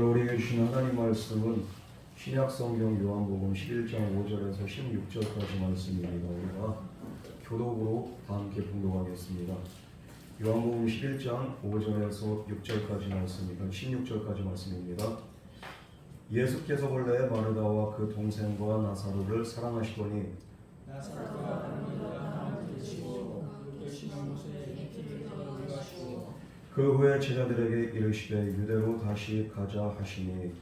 우리에게 주신 하나님 말씀은 신약성경 요한복음 11장 5절에서 16절까지 말씀입니다. 우리가 교독으로 다 함께 봉독하겠습니다. 요한복음 11장 5절에서 6절까지 말씀입니다. 16절까지 말씀입니다. 예수께서 본래 마르다와 그 동생과 나사로를 사랑하시더니 나사로가 밤을 드시고 그 계시는 곳에 이틀을 들어가시고 그 후에 제자들에게 이르시되 유대로 다시 가자 하시니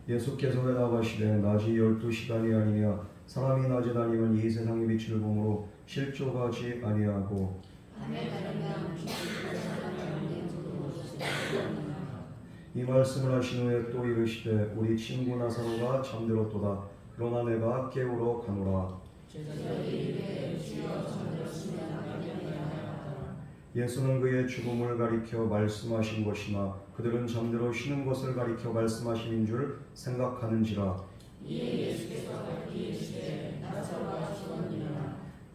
예수께서 대답하시되 낮이 12시간이 아니냐 사람이 낮에 다니면 이 세상의 빛을 보므로 실족하지 아니하고 이 말씀을 하신 후에 또 이르시되 우리 친구 나사로가 잠들었도다. 그러나 내가 깨우러 가노라. 예수는 그의 죽음을 가리켜 말씀하신 것이나 그들은 잠들어 쉬는 것을 가리켜 말씀하신 줄 생각하는지라.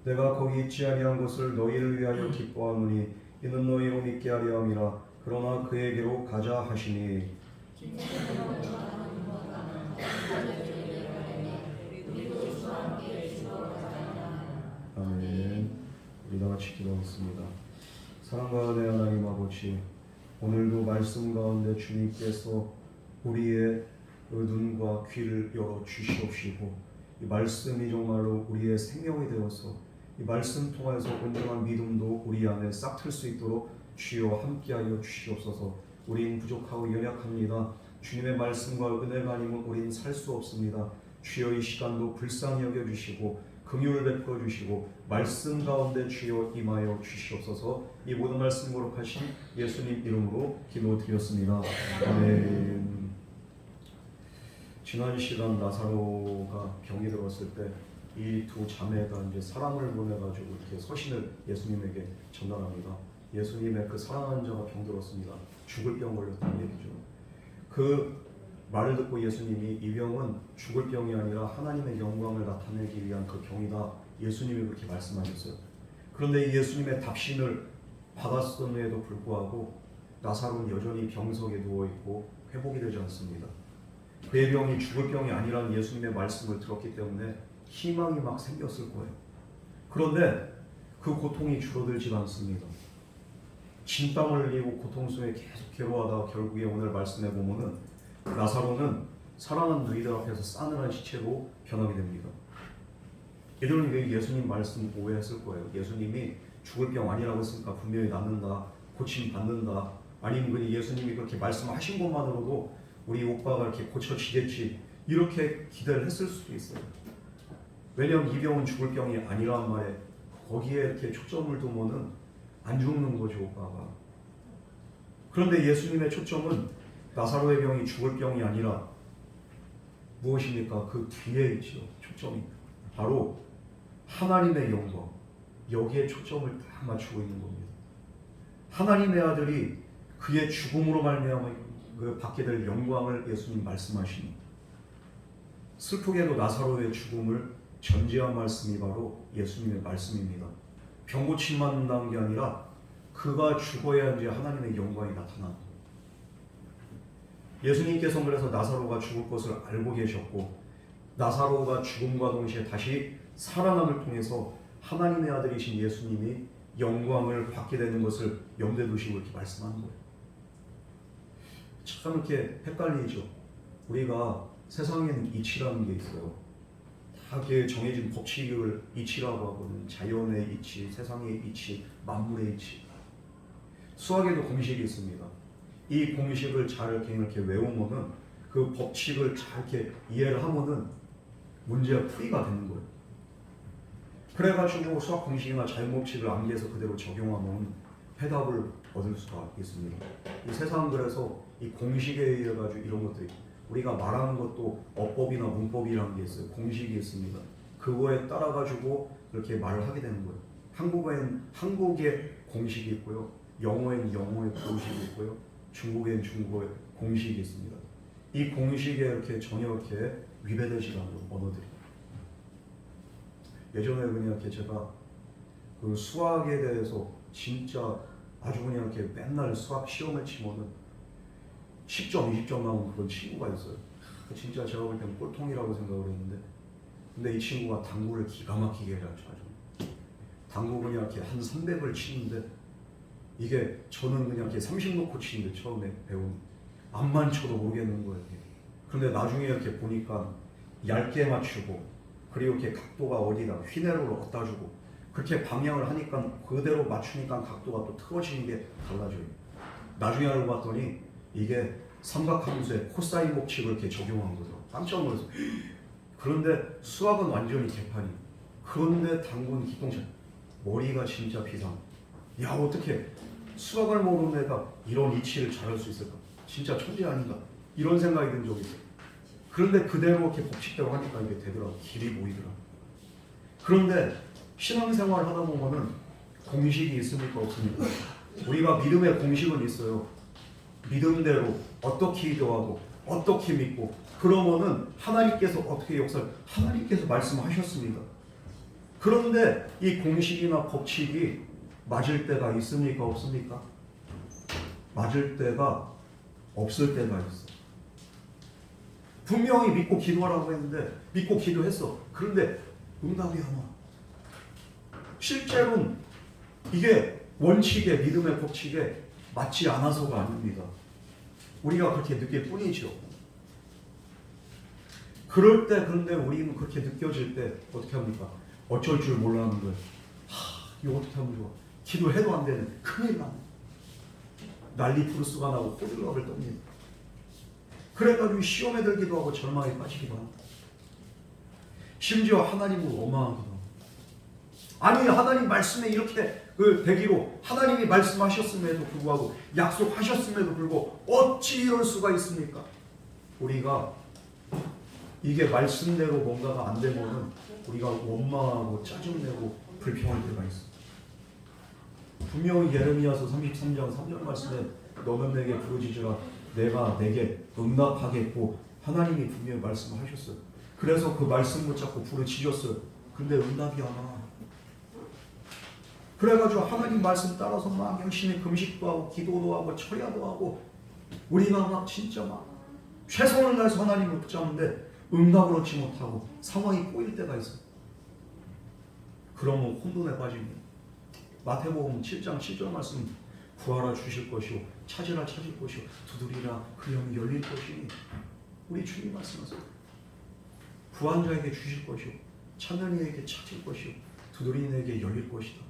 내가 거기 있지 아니한 것을 너희를 위하여 기뻐하노니 이는 너희로 믿게 하려 함이라. 그러나 그에게로 가자 하시니 아멘. 우리 다 같이 기도하겠습니다. 사랑과 은혜 하나님 아버지, 오늘도 말씀 가운데 주님께서 우리의 눈과 귀를 열어 주시옵시고 이 말씀이 정말로 우리의 생명이 되어서 이 말씀 통해서 온전한 믿음도 우리 안에 싹 틀 수 있도록 주여 함께하여 주시옵소서. 우린 부족하고 연약합니다. 주님의 말씀과 은혜가 아니면 우린 살 수 없습니다. 주여 이 시간도 불쌍히 여겨주시고 긍휼을 베풀어 주시고 말씀 가운데 주여 임하여 주시옵소서. 이 모든 말씀 거룩하신 예수님 이름으로 기도드렸습니다. 아멘. 지난 시간 나사로가 병이 들었을 때 이 두 자매가 이제 사람을 보내가지고 이렇게 서신을 예수님에게 전달합니다. 예수님의 그 사랑하는 자가 병들었습니다. 죽을 병 걸렸다는 얘기죠. 그 말을 듣고 예수님이 이 병은 죽을 병이 아니라 하나님의 영광을 나타내기 위한 그 병이다. 예수님이 그렇게 말씀하셨어요. 그런데 예수님의 답신을 받았음에도 불구하고 나사로는 여전히 병석에 누워있고 회복이 되지 않습니다. 그의 병이 죽을 병이 아니라는 예수님의 말씀을 들었기 때문에 희망이 막 생겼을 거예요. 그런데 그 고통이 줄어들지 않습니다. 진땀을 흘리고 고통 속에 계속 괴로워하다가 결국에 오늘 말씀해 보면은 나사로는 사랑하는 너희들 앞에서 싸늘한 시체로 변하게 됩니다. 이들은 예수님 말씀 오해했을 거예요. 예수님이 죽을 병 아니라고 했으니까 분명히 낫는다, 고침 받는다, 아니면 예수님이 그렇게 말씀하신 것만으로도 우리 오빠가 이렇게 고쳐지겠지 이렇게 기대를 했을 수도 있어요. 왜냐하면 이 병은 죽을 병이 아니란 말에 거기에 이렇게 초점을 두면은 안 죽는 거죠, 오빠가. 그런데 예수님의 초점은 나사로의 병이 죽을 병이 아니라 무엇입니까? 그 뒤에 있죠. 초점이 바로 하나님의 영광, 여기에 초점을 딱 맞추고 있는 겁니다. 하나님의 아들이 그의 죽음으로 말미암아 그 받게 될 영광을 예수님 말씀하시니, 슬프게도 나사로의 죽음을 전제한 말씀이 바로 예수님의 말씀입니다. 병 고침만 받는다는 게 아니라 그가 죽어야 이제 하나님의 영광이 나타나는 거예요. 예수님께서 그래서 나사로가 죽을 것을 알고 계셨고 나사로가 죽음과 동시에 다시 살아남을 통해서 하나님의 아들이신 예수님이 영광을 받게 되는 것을 염두에 두시고 이렇게 말씀하는 거예요. 참 이렇게 헷갈리죠. 우리가 세상에는 이치라는 게 있어요. 다 정해진 법칙을 이치라고 하거든. 자연의 이치, 세상의 이치, 만물의 이치. 수학에도 공식이 있습니다. 이 공식을 잘 이렇게 외우면은 그 법칙을 잘 이렇게 이해를 하면은 문제가 풀이가 되는 거예요. 그래가지고 수학 공식이나 자연법칙을 암기해서 그대로 적용하면 해답을 얻을 수가 있습니다. 이 세상은 그래서 이 공식에 의해 가지고 이런 것들이 우리가 말하는 것도 어법이나 문법이라는 게 있어요. 공식이 있습니다. 그거에 따라 가지고 그렇게 말을 하게 되는 거예요. 한국어에는 한국의 공식이 있고요. 영어에는 영어의 공식이 있고요. 중국에는 중국어의 공식이 있습니다. 이 공식에 이렇게 전혀 이렇게 위배되지 않는 언어들이. 예전에 그냥 이렇게 제가 그 수학에 대해서 진짜 아주 그냥 이렇게 맨날 수학 시험을 치면은 10점, 20점 나오는 그런 친구가 있어요. 진짜 제가 볼 때는 꼴통이라고 생각을 했는데, 근데 이 친구가 당구를 기가 막히게 잘 쳐요. 당구 그냥 이렇게 한 300을 치는데, 이게 저는 그냥 이렇게 30 놓고 치는데 처음에 배운 앞만 쳐도 모르겠는 거예요. 그런데 나중에 이렇게 보니까 얇게 맞추고, 그리고 이렇게 각도가 어디다 휘내로를 얻다 주고, 그렇게 방향을 하니까 그대로 맞추니까 각도가 또 틀어지는 게 달라져요. 나중에 알고 봤더니 이게 삼각함수의 코사인 법칙을 이렇게 적용한 거죠. 깜짝 놀랐어요. 그런데 수학은 완전히 개판이. 그런데 당구는 기똥차. 머리가 진짜 비상. 야, 어떻게 수학을 모르는 애가 이런 이치를 잘할 수 있을까? 진짜 천재 아닌가? 이런 생각이 든 적이 있어요. 그런데 그대로 이렇게 법칙대로 하니까 이게 되더라고. 길이 보이더라. 그런데 신앙생활 하다 보면은 공식이 있습니까? 없습니까? 우리가 믿음의 공식은 있어요. 믿음대로 어떻게 기도하고 어떻게 믿고, 그러면은 하나님께서 어떻게 역사를, 하나님께서 말씀하셨습니다. 그런데 이 공식이나 법칙이 맞을 때가 있습니까? 없습니까? 맞을 때가 없을 때가 있어. 분명히 믿고 기도하라고 했는데 믿고 기도했어. 그런데 응답이 안 와. 실제로는 이게 원칙에, 믿음의 법칙에 맞지 않아서가 아닙니다. 우리가 그렇게 느낄 뿐이죠. 그럴 때, 그런데 우리는 그렇게 느껴질 때 어떻게 합니까? 어쩔 줄 몰라하는 거예요. 이거 어떻게 하면 좋아? 기도해도 안 되는, 큰일 나네. 난리 부르스가 나고 호들갑을 떱니다. 그래가지고 시험에 들기도 하고 절망에 빠지기도 합니다. 심지어 하나님을 원망하기도 합니다. 아니, 하나님 말씀에 이렇게 되기로 하나님이 말씀하셨음에도 불구하고, 약속하셨음에도 불구하고 어찌 이럴 수가 있습니까? 우리가 이게 말씀대로 뭔가가 안 되면은 우리가 원망하고 짜증내고 불평할 때가 있어. 분명히 예레미야서 33장 3절 말씀에 너는 내게 부르짖으라 내가 내게 응답하겠고, 하나님이 분명히 말씀하셨어요. 그래서 그 말씀 붙잡고 부르짖었어요. 근데 응답이 안 와. 그래가지고 하나님 말씀 따라서 막 열심히 금식도 하고 기도도 하고 철야도 하고, 우리가 막 진짜 막 최선을 다해서 하나님을 붙잡는데 응답을 얻지 못하고 상황이 꼬일 때가 있어요. 그러면 혼돈에 빠집니다. 마태복음 7장 7절 말씀, 구하라 주실 것이요 찾으라 찾을 것이요 두드리라 그 영이 열릴 것이니, 우리 주님 말씀하세요. 구한 자에게 주실 것이요 찾는 이에게 찾을 것이요 두드리는 이에게 열릴 것이다.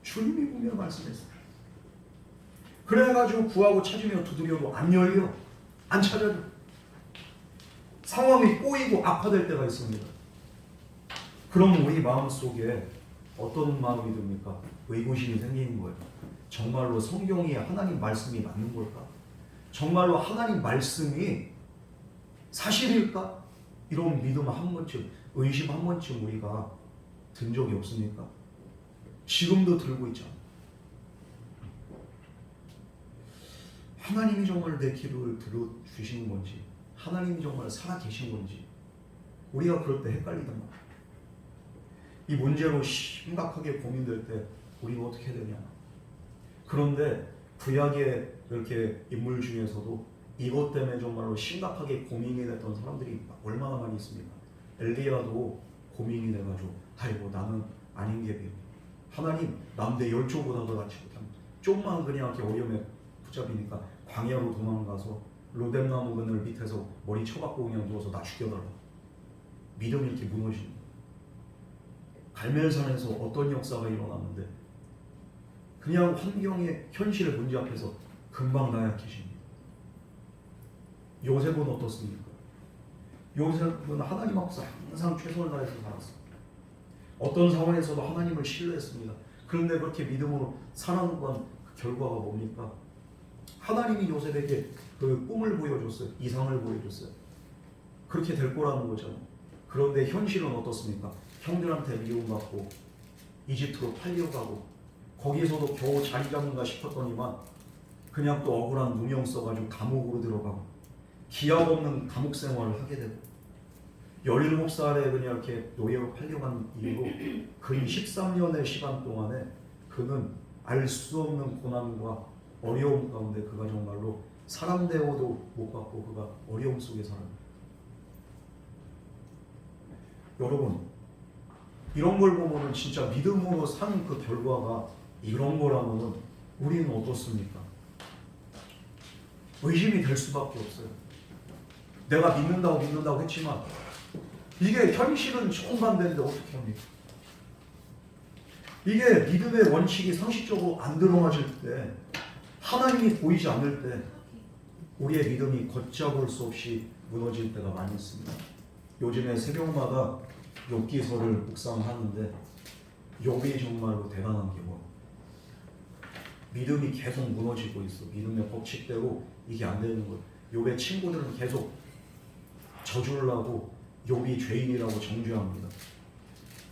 주님이 분명히 말씀했어요. 그래가지고 구하고 찾으며 두드려도 안 열려, 안 찾아줘. 상황이 꼬이고 악화될 때가 있습니다. 그럼 우리 마음속에 어떤 마음이 듭니까? 의구심이 생기는 거예요. 정말로 성경이 하나님 말씀이 맞는 걸까? 정말로 하나님 말씀이 사실일까? 이런 믿음 한 번쯤, 의심 한 번쯤 우리가 든 적이 없습니까? 지금도 들고 있잖아. 하나님이 정말 내 기도를 들어주시는 건지, 하나님이 정말 살아계신 건지, 우리가 그럴 때 헷갈리단 말이야. 이 문제로 심각하게 고민될 때 우리가 어떻게 해야 되냐. 그런데 구약의 이렇게 인물 중에서도 이것 때문에 정말로 심각하게 고민이 됐던 사람들이 얼마나 많이 있습니까? 엘리야도 고민이 돼가지고 아이고 나는 아닌 게 비요. 하나님 남대 10조보다 더 낫지 못합니다. 좀만 그냥 이렇게 어려움에 붙잡히니까 광야로 도망가서 로뎀나무 그늘 밑에서 머리 쳐박고 그냥 누워서 나 죽여달라. 믿음이 이렇게 무너지는 거예요. 갈멜산에서 어떤 역사가 일어났는데 그냥 환경의 현실의 문제 앞에서 금방 나약해집니다. 요셉은 어떻습니까? 요셉은 하나님 앞에서 항상 최선을 다해서 살았습니다. 어떤 상황에서도 하나님을 신뢰했습니다. 그런데 그렇게 믿음으로 사는 건 그 결과가 뭡니까? 하나님이 요셉에게 그 꿈을 보여줬어요. 이상을 보여줬어요. 그렇게 될 거라는 거잖아요. 그런데 현실은 어떻습니까? 형들한테 미움받고 이집트로 팔려가고, 거기서도 겨우 자리 잡는가 싶었더니만 그냥 또 억울한 누명 써가지고 감옥으로 들어가고 기약 없는 감옥 생활을 하게 되고, 17살에 그냥 이렇게 노예로 팔려간 이후로 근 13년의 시간 동안에 그는 알 수 없는 고난과 어려움 가운데 그가 정말로 사람 대우도 못 받고 그가 어려움 속에 살아요. 여러분, 이런 걸 보면은 진짜 믿음으로 산 그 결과가 이런 거라면은 우리는 어떻습니까? 의심이 될 수밖에 없어요. 내가 믿는다고 했지만 이게 현실은 정반대인데 어떻게 합니까? 이게 믿음의 원칙이 상식적으로 안 들어맞을 때, 하나님이 보이지 않을 때 우리의 믿음이 걷잡을 수 없이 무너질 때가 많이 있습니다. 요즘에 새벽마다 욥기서를 묵상하는데 욥이 정말로 대단한 게 뭐야? 믿음이 계속 무너지고 있어. 믿음의 법칙대로 이게 안 되는 거예요. 욥의 친구들은 계속 저주를 하고 욥이 죄인이라고 정죄합니다.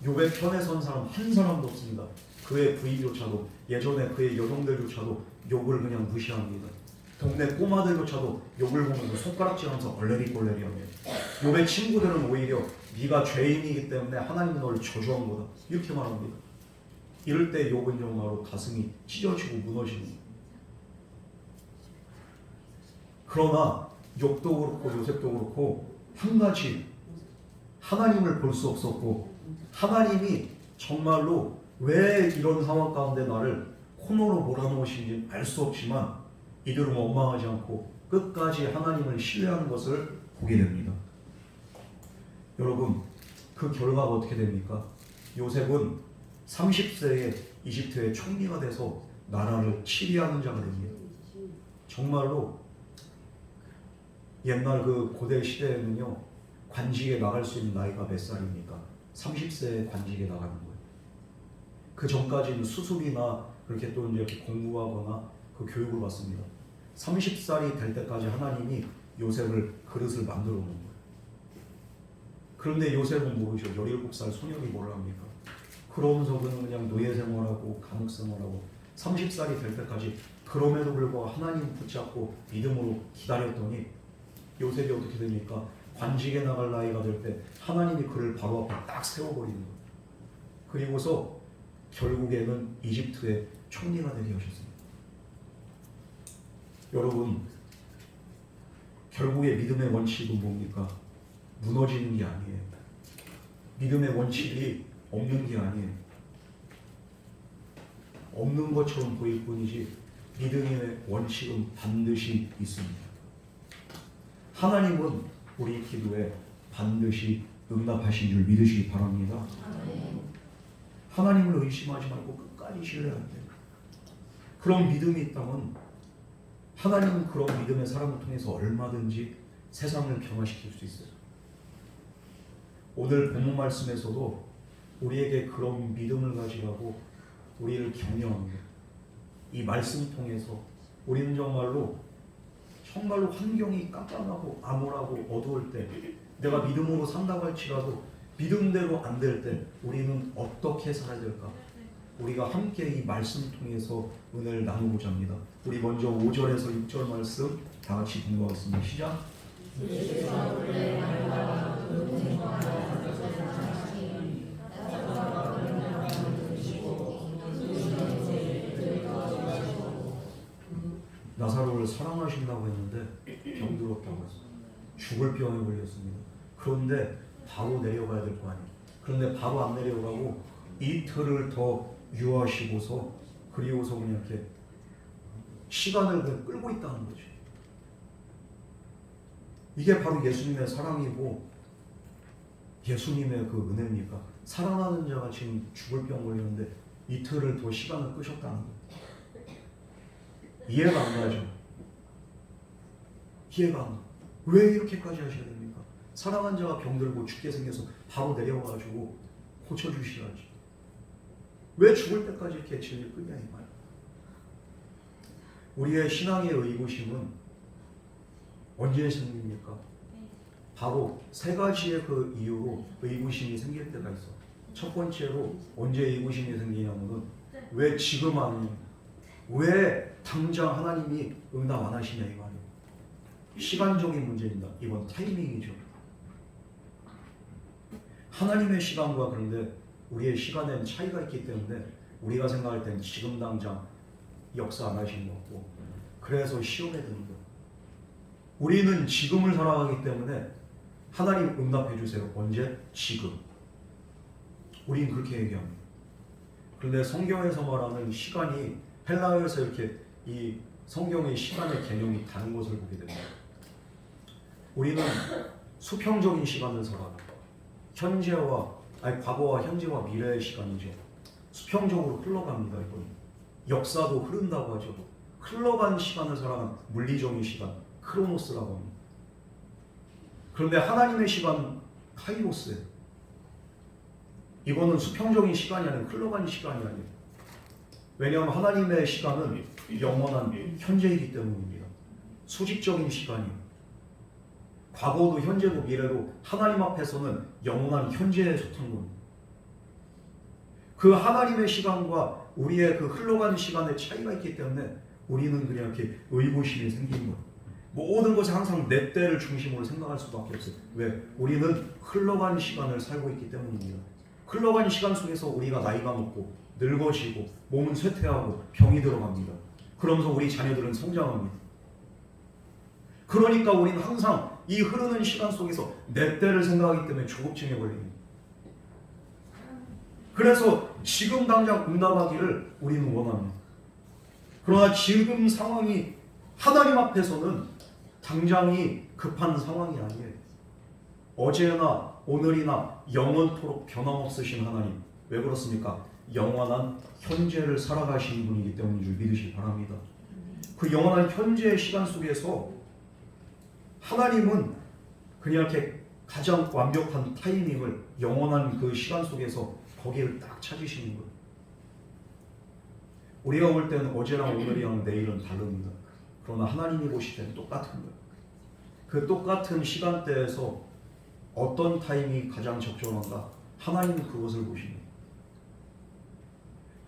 욥의 편에 선 사람 한 사람도 없습니다. 그의 부인조차도, 예전에 그의 여종들조차도 욥을 그냥 무시합니다. 동네 꼬마들조차도 욥을 보면서 손가락질하면서 얼레리꼴레리 합니다. 욥의 친구들은 오히려 네가 죄인이기 때문에 하나님이 너를 저주한 거다, 이렇게 말합니다. 이럴 때 욥은 정말로 가슴이 찢어지고 무너지는 거예요. 그러나 욥도 그렇고 요셉도 그렇고 한 가지, 하나님을 볼 수 없었고, 하나님이 정말로 왜 이런 상황 가운데 나를 코너로 몰아넣으신지 알 수 없지만 이들은 원망하지 않고 끝까지 하나님을 신뢰하는 것을 보게 됩니다. 여러분, 그 결과가 어떻게 됩니까? 요셉은 30세에 이집트의 총리가 돼서 나라를 치리하는 자가 됩니다. 정말로 옛날 그 고대 시대에는요, 관직에 나갈 수 있는 나이가 몇 살입니까? 30세에 관직에 나가는 거예요. 그 전까지는 수습이나 그렇게 또 이제 공부하거나 그 교육을 받습니다. 30살이 될 때까지 하나님이 요셉을 그릇을 만들어 놓은 거예요. 그런데 요셉은 모르죠. 17살 소년이 뭘 합니까? 그러면서 그냥 노예 생활하고 감옥 생활하고 30살이 될 때까지, 그럼에도 불구하고 하나님 붙잡고 믿음으로 기다렸더니 요셉이 어떻게 됩니까? 관직에 나갈 나이가 될 때 하나님이 그를 바로 앞에 딱 세워버리는 거예요. 그리고서 결국에는 이집트의 총리가 되게 하셨습니다. 여러분, 결국에 믿음의 원칙은 뭡니까? 무너지는 게 아니에요. 믿음의 원칙이 없는 게 아니에요. 없는 것처럼 보일 뿐이지 믿음의 원칙은 반드시 있습니다. 하나님은 우리 기도에 반드시 응답하신 줄 믿으시기 바랍니다. 하나님을 의심하지 말고 끝까지 신뢰해야 돼요. 그런 믿음이 있다면 하나님은 그런 믿음의 사람을 통해서 얼마든지 세상을 변화시킬 수 있어요. 오늘 본문 말씀에서도 우리에게 그런 믿음을 가지라고 우리를 격려합니다. 이 말씀 통해서 우리는 정말로 환경이 깜깜하고 암울하고 어두울 때, 내가 믿음으로 산다고 할지라도 믿음대로 안 될 때 우리는 어떻게 살아야 될까? 우리가 함께 이 말씀 통해서 은혜를 나누고자 합니다. 우리 먼저 5절에서 6절 말씀 다 같이 공부하겠습니다. 시작. 나사로를 사랑하신다고 했는데 병들었다고 했어요. 죽을 병에 걸렸습니다. 그런데 바로 내려가야 될 거 아니에요. 그런데 바로 안 내려가고 이틀을 더 유하시고서, 그리고서 그냥 이렇게 시간을 그냥 끌고 있다는 거죠. 이게 바로 예수님의 사랑이고 예수님의 그 은혜입니까? 사랑하는 자가 지금 죽을 병 걸렸는데 이틀을 더 시간을 끄셨다는 거예요. 이해가 안 가죠. 이해가 안 가. 왜 이렇게까지 하셔야 됩니까? 사랑한 자가 병들고 죽게 생겨서 바로 내려와가지고 고쳐주셔야지. 왜 죽을 때까지 이렇게 진리를 끄냐 이 말. 우리의 신앙의 의구심은 언제 생깁니까? 바로 세 가지의 그 이유로 의구심이 생길 때가 있어. 첫 번째로 언제 의구심이 생기냐면은 왜 지금 안 해? 왜 당장 하나님이 응답 안 하시냐 이 말이에요. 시간적인 문제입니다. 이건 타이밍이죠. 하나님의 시간과 그런데 우리의 시간에는 차이가 있기 때문에 우리가 생각할 때는 지금 당장 역사 안 하시는 것 같고 그래서 시험에 드는 거예요. 우리는 지금을 살아가기 때문에 하나님 응답해 주세요. 언제? 지금. 우린 그렇게 얘기합니다. 그런데 성경에서 말하는 시간이 헬라어에서 이렇게 이 성경의 시간의 개념이 다른 것을 보게 됩니다. 우리는 수평적인 시간을 살아갑니다. 과거와 현재와 미래의 시간이죠. 수평적으로 흘러갑니다. 이건 역사도 흐른다고 하죠. 흘러간 시간을 살아가는 물리적인 시간, 크로노스라고 합니다. 그런데 하나님의 시간, 카이로스예요. 이거는 수평적인 시간이 아니고 흘러가는 시간이 아니에요. 왜냐하면 하나님의 시간은 영원한 현재이기 때문입니다. 수직적인 시간이에요. 과거도 현재도 미래도 하나님 앞에서는 영원한 현재에 속한 겁니다. 그 하나님의 시간과 우리의 그 흘러가는 시간의 차이가 있기 때문에 우리는 그냥 이렇게 의구심이 생기는 거예요. 모든 것이 항상 내 때를 중심으로 생각할 수밖에 없어요. 왜? 우리는 흘러가는 시간을 살고 있기 때문입니다. 흘러가는 시간 속에서 우리가 나이가 먹고 늙어지고 몸은 쇠퇴하고 병이 들어갑니다. 그러면서 우리 자녀들은 성장합니다. 그러니까 우리는 항상 이 흐르는 시간 속에서 내 때를 생각하기 때문에 조급증에 걸립니다. 그래서 지금 당장 응답하기를 우리는 원합니다. 그러나 지금 상황이 하나님 앞에서는 당장이 급한 상황이 아니에요. 어제나 오늘이나 영원토록 변함없으신 하나님. 왜 그렇습니까? 영원한 현재를 살아가시는 분이기 때문인 줄 믿으시기 바랍니다. 그 영원한 현재의 시간 속에서 하나님은 그냥 이렇게 가장 완벽한 타이밍을 영원한 그 시간 속에서 거기를 딱 찾으시는 거예요. 우리가 볼 때는 어제랑 오늘이랑 내일은 다릅니다. 그러나 하나님이 보실 때는 똑같은 거예요. 그 똑같은 시간대에서 어떤 타이밍이 가장 적절한가? 하나님은 그것을 보십니다.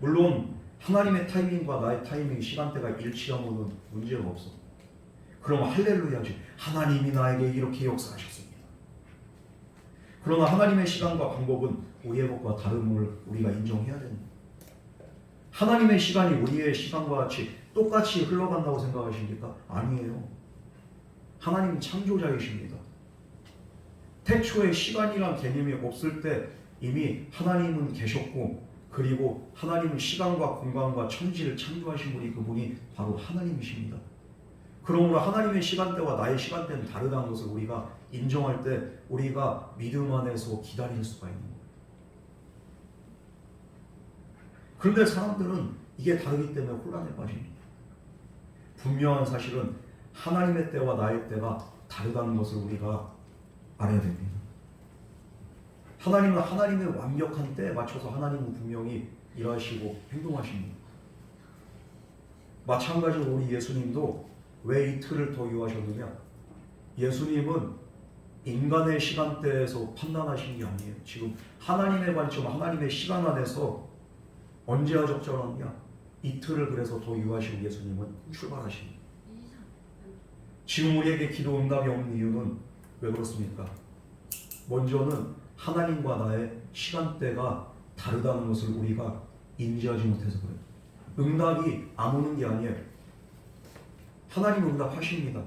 물론 하나님의 타이밍과 나의 타이밍 시간대가 일치하면 문제가 없어. 그럼 할렐루야지. 하나님이 나에게 이렇게 역사하셨습니다. 그러나 하나님의 시간과 방법은 우리의 것과 다름을 우리가 인정해야 됩니다. 하나님의 시간이 우리의 시간과 같이 똑같이 흘러간다고 생각하십니까? 아니에요. 하나님은 창조자이십니다. 태초에 시간이란 개념이 없을 때 이미 하나님은 계셨고, 그리고 하나님은 시간과 공간과 천지를 창조하신 분이 그분이 바로 하나님이십니다. 그러므로 하나님의 시간대와 나의 시간대는 다르다는 것을 우리가 인정할 때 우리가 믿음 안에서 기다릴 수가 있는 거예요. 그런데 사람들은 이게 다르기 때문에 혼란에 빠집니다. 분명한 사실은 하나님의 때와 나의 때가 다르다는 것을 우리가 알아야 됩니다. 하나님은 하나님의 완벽한 때에 맞춰서 하나님은 분명히 일하시고 행동하십니다. 마찬가지로 우리 예수님도 왜 이틀을 더 유하셨느냐? 예수님은 인간의 시간대에서 판단하신 게 아니에요. 지금 하나님의 관점, 하나님의 시간 안에서 언제가 적절하냐? 이틀을 그래서 더 유하시고 예수님은 출발하십니다. 지금 우리에게 기도 응답이 없는 이유는 왜 그렇습니까? 먼저는 하나님과 나의 시간대가 다르다는 것을 우리가 인지하지 못해서 그래요. 응답이 안 오는 게 아니에요. 하나님 응답하십니다.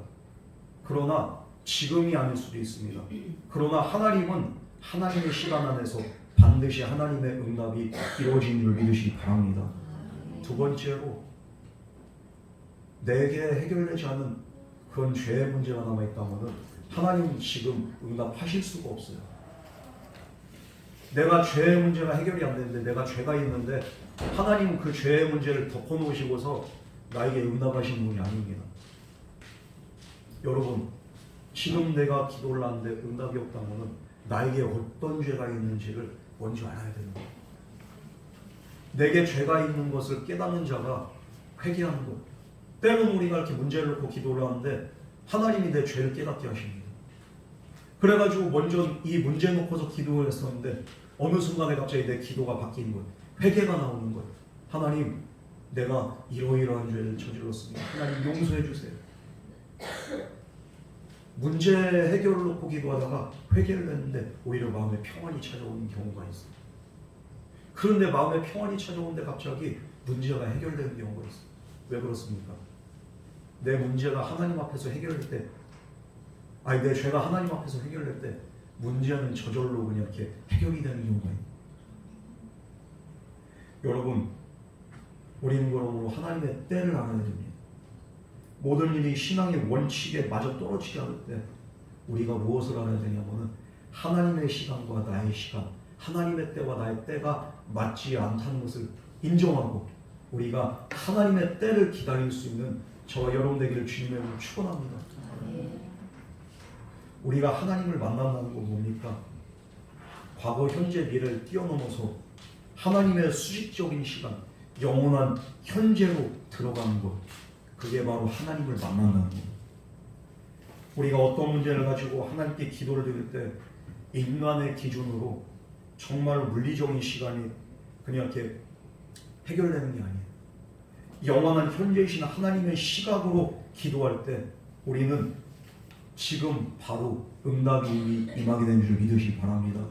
그러나 지금이 아닐 수도 있습니다. 그러나 하나님은 하나님의 시간 안에서 반드시 하나님의 응답이 이루어지는 줄 믿으시기 바랍니다. 두 번째로, 내게 해결되지 않은 그런 죄의 문제가 남아있다면 하나님은 지금 응답하실 수가 없어요. 내가 죄의 문제가 해결이 안 되는데, 내가 죄가 있는데 하나님은 그 죄의 문제를 덮어놓으시고서 나에게 응답하시는 분이 아닙니다. 여러분, 지금 내가 기도를 하는데 응답이 없다면 나에게 어떤 죄가 있는지를 먼저 알아야 되는 거예요. 내게 죄가 있는 것을 깨닫는 자가 회개하는 것. 때로는 우리가 이렇게 문제를 놓고 기도를 하는데 하나님이 내 죄를 깨닫게 하십니다. 그래가지고 먼저 이 문제 놓고서 기도를 했었는데 어느 순간에 갑자기 내 기도가 바뀌는 거예요. 회개가 나오는 거예요. 하나님, 내가 이러이러한 죄를 저질렀습니다. 하나님 용서해 주세요. 문제 해결을 놓고 기도하다가 회개를 했는데 오히려 마음에 평안이 찾아오는 경우가 있어요. 그런데 마음에 평안이 찾아오는데 갑자기 문제가 해결되는 경우가 있어요. 왜 그렇습니까? 내 문제가 하나님 앞에서 해결될 때, 내 죄가 하나님 앞에서 해결될 때 문제는 저절로 그냥 이렇게 해결이 되는 경우가 있어요. 여러분, 우리는 그러므로 하나님의 때를 알아야 됩니다. 모든 일이 신앙의 원칙에 마저 떨어지지 않을 때 우리가 무엇을 알아야 되냐면은 하나님의 시간과 나의 시간, 하나님의 때와 나의 때가 맞지 않다는 것을 인정하고 우리가 하나님의 때를 기다릴 수 있는 저와 여러분 되기를 주님의 이름으로 축원합니다. 우리가 하나님을 만난다는 건 뭡니까? 과거, 현재, 미래를 뛰어넘어서 하나님의 수직적인 시간, 영원한 현재로 들어가는 것, 그게 바로 하나님을 만난다는 것. 우리가 어떤 문제를 가지고 하나님께 기도를 드릴 때 인간의 기준으로 정말 물리적인 시간이 그냥 이렇게 해결되는 게 아니에요. 영원한 현재이신 하나님의 시각으로 기도할 때 우리는 지금 바로 응답이 임하게 된 줄 믿으시기 바랍니다.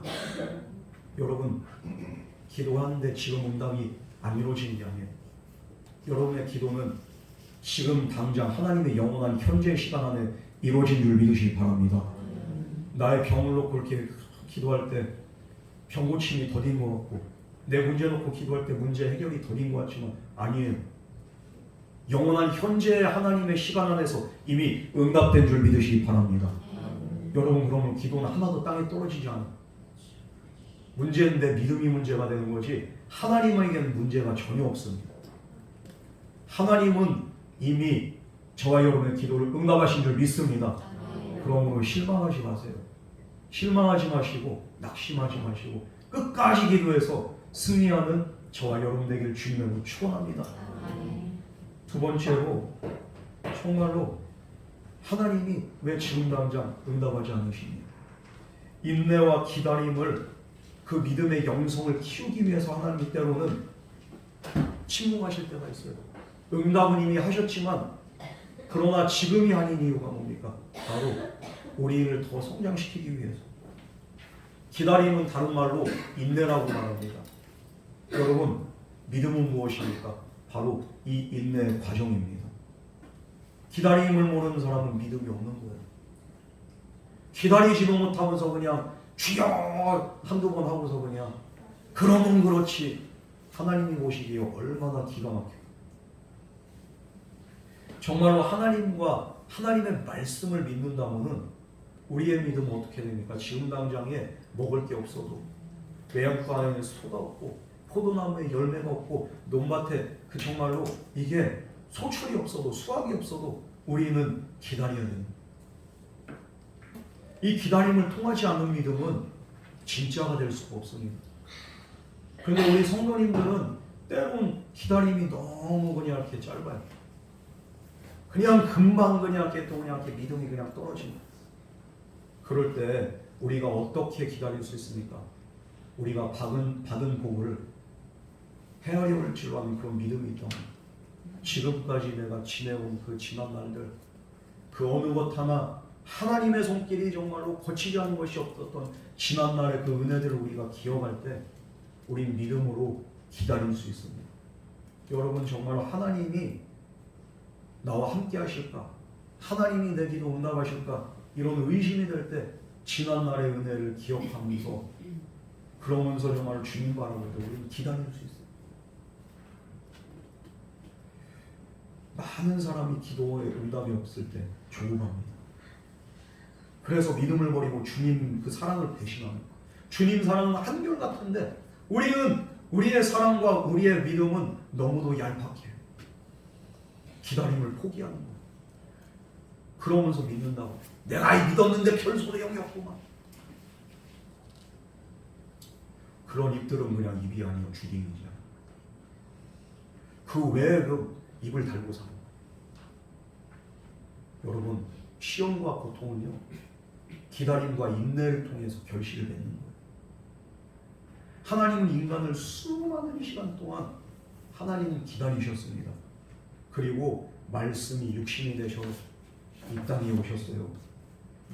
여러분, 기도하는데 지금 응답이 안 이루어지는 게 아니에요. 여러분의 기도는 지금 당장 하나님의 영원한 현재 시간 안에 이루어진 줄 믿으시기 바랍니다. 나의 병을 놓고 이렇게 기도할 때 병 고침이 더딘 것 같고 내 문제 놓고 기도할 때 문제 해결이 더딘 것 같지만 아니에요. 영원한 현재 하나님의 시간 안에서 이미 응답된 줄 믿으시기 바랍니다. 여러분, 그러면 기도는 하나도 땅에 떨어지지 않아요. 문제인데 믿음이 문제가 되는 거지 하나님에게는 문제가 전혀 없습니다. 하나님은 이미 저와 여러분의 기도를 응답하신 줄 믿습니다. 그러므로 실망하지 마세요. 실망하지 마시고 낙심하지 마시고 끝까지 기도해서 승리하는 저와 여러분 되기를 주님으로 축원합니다. 두 번째로 정말로 하나님이 왜 지금 당장 응답하지 않으시니? 인내와 기다림을 그 믿음의 영성을 키우기 위해서 하나님이 때로는 침묵하실 때가 있어요. 응답은 이미 하셨지만 그러나 지금이 아닌 이유가 뭡니까? 바로 우리를 더 성장시키기 위해서. 기다림은 다른 말로 인내라고 말합니다. 여러분, 믿음은 무엇입니까? 바로 이 인내의 과정입니다. 기다림을 모르는 사람은 믿음이 없는 거예요. 기다리지도 못하면서 그냥 주여 한두 번 하고서 그냥 그러면 그렇지 하나님이 보시기에 얼마나 기가 막혀요. 정말로 하나님과 하나님의 말씀을 믿는다면은 우리의 믿음은 어떻게 됩니까? 지금 당장에 먹을 게 없어도 외양간 안에 소가 없고 포도나무에 열매가 없고 논밭에 그 정말로 이게 소출이 없어도 수확이 없어도 우리는 기다려야 됩니다. 이 기다림을 통하지 않는 믿음은 진짜가 될 수가 없습니다. 그런데 우리 성도님들은 때론 기다림이 너무 그냥 이렇게 짧아요. 그냥 금방 그냥 이렇게 또 그냥 이렇게 믿음이 그냥 떨어집니다. 그럴 때 우리가 어떻게 기다릴 수 있습니까? 우리가 받은 복을 헤아려올 줄 아는 그런 믿음이 있다면 지금까지 내가 지내온 그 지난 날들 그 어느 것 하나 하나님의 손길이 정말로 거치지 않은 것이 없었던 지난 날의 그 은혜들을 우리가 기억할 때 우린 믿음으로 기다릴 수 있습니다. 여러분, 정말로 하나님이 나와 함께 하실까? 하나님이 내 기도 응답하실까? 이런 의심이 될 때 지난 날의 은혜를 기억하면서 그러면서 정말 주님 바라볼 때 우리는 기다릴 수 있어요. 많은 사람이 기도에 응답이 없을 때 조급합니다. 그래서 믿음을 버리고 주님 그 사랑을 배신하는 거예요. 주님 사랑은 한결같은데 우리는 우리의 사랑과 우리의 믿음은 너무도 얄팍해요. 기다림을 포기하는 거예요. 그러면서 믿는다고. 내가 믿었는데 별 소용이 없구만. 그런 입들은 그냥 입이 아니고 주둥이잖아. 그 외에 그 입을 달고 사는 거예요. 여러분, 시험과 고통은요 기다림과 인내를 통해서 결실을 맺는 거예요. 하나님은 인간을 수많은 시간 동안 하나님은 기다리셨습니다. 그리고 말씀이 육신이 되셔 이 땅에 오셨어요.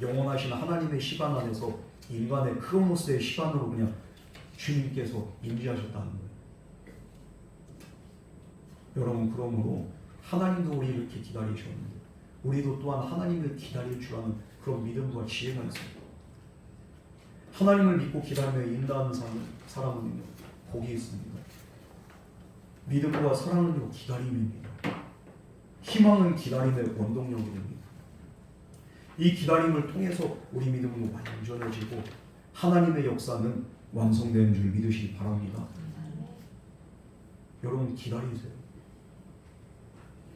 영원하신 하나님의 시간 안에서 인간의 크로노스의 시간으로 그냥 주님께서 임재하셨다는 거예요. 여러분, 그러므로 하나님도 우리를 이렇게 기다리셨는데 우리도 또한 하나님을 기다릴 줄 아는 그런 믿음과 지혜가 있습니다. 하나님을 믿고 기다리며 인도하는 사람은 복이 있습니다. 믿음과 사랑은 기다림입니다. 희망은 기다림의 원동력이 됩니다. 이 기다림을 통해서 우리 믿음은 완전해지고 하나님의 역사는 완성되는 줄 믿으시기 바랍니다. 여러분, 기다리세요.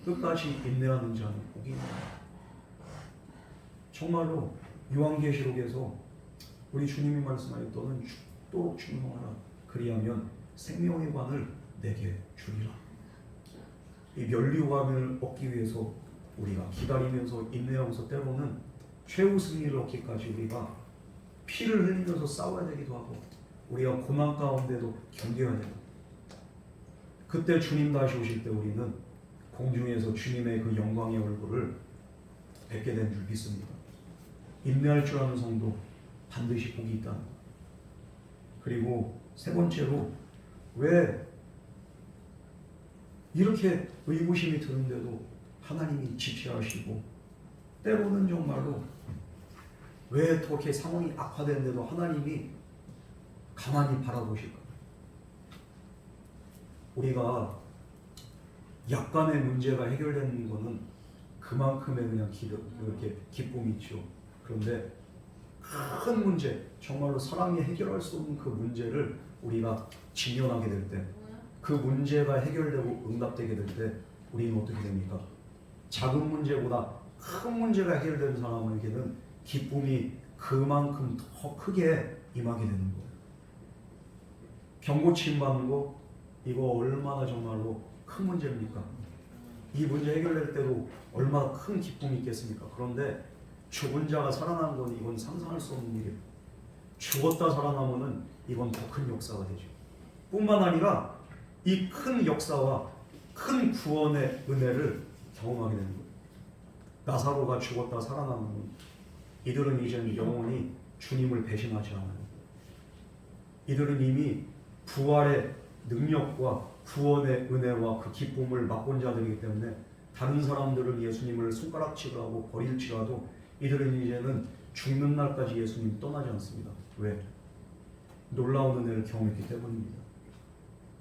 끝까지 인내하는 자는 복이 있습니다. 정말로 요한계시록에서 우리 주님이 말씀하였던 죽도록 충성하라. 그리하면 생명의 관을 내게 주리라. 이 면류관을 얻기 위해서 우리가 기다리면서 인내하면서 때로는 최후 승리를 얻기까지 우리가 피를 흘리면서 싸워야 되기도 하고 우리가 고난 가운데도 견뎌야 되고, 그때 주님 다시 오실 때 우리는 공중에서 주님의 그 영광의 얼굴을 뵙게 된 줄 믿습니다. 인내할 줄 아는 성도 반드시 복이 있다는 것. 그리고 세 번째로, 왜 이렇게 의구심이 드는데도 하나님이 지체하시고 때로는 정말로 왜 그렇게 상황이 악화되는데도 하나님이 가만히 바라보실까? 우리가 약간의 문제가 해결되는 것은 그만큼의 그냥 이렇게 기쁨이 있죠. 그런데 큰 문제, 정말로 사람이 해결할 수 없는 그 문제를 우리가 직면하게 될 때, 그 문제가 해결되고 응답되게 될 때 우리는 어떻게 됩니까? 작은 문제보다 큰 문제가 해결되는 사람에게는 기쁨이 그만큼 더 크게 임하게 되는 거예요. 병고침 받는 거, 이거 얼마나 정말로 큰 문제입니까? 이 문제 해결될 때도 얼마나 큰 기쁨이 있겠습니까? 그런데 죽은 자가 살아나는 건 이건 상상할 수 없는 일이에요. 죽었다 살아나면은 이건 더 큰 역사가 되죠. 뿐만 아니라 이 큰 역사와 큰 구원의 은혜를 경험하게 되는 거예요. 나사로가 죽었다 살아나면 이들은 이제는 영원히 주님을 배신하지 않아요. 이들은 이미 부활의 능력과 구원의 은혜와 그 기쁨을 맛본 자들이기 때문에 다른 사람들은 예수님을 손가락질하고 버릴지라도 이들은 이제는 죽는 날까지 예수님 떠나지 않습니다. 왜? 놀라운 은혜를 경험했기 때문입니다.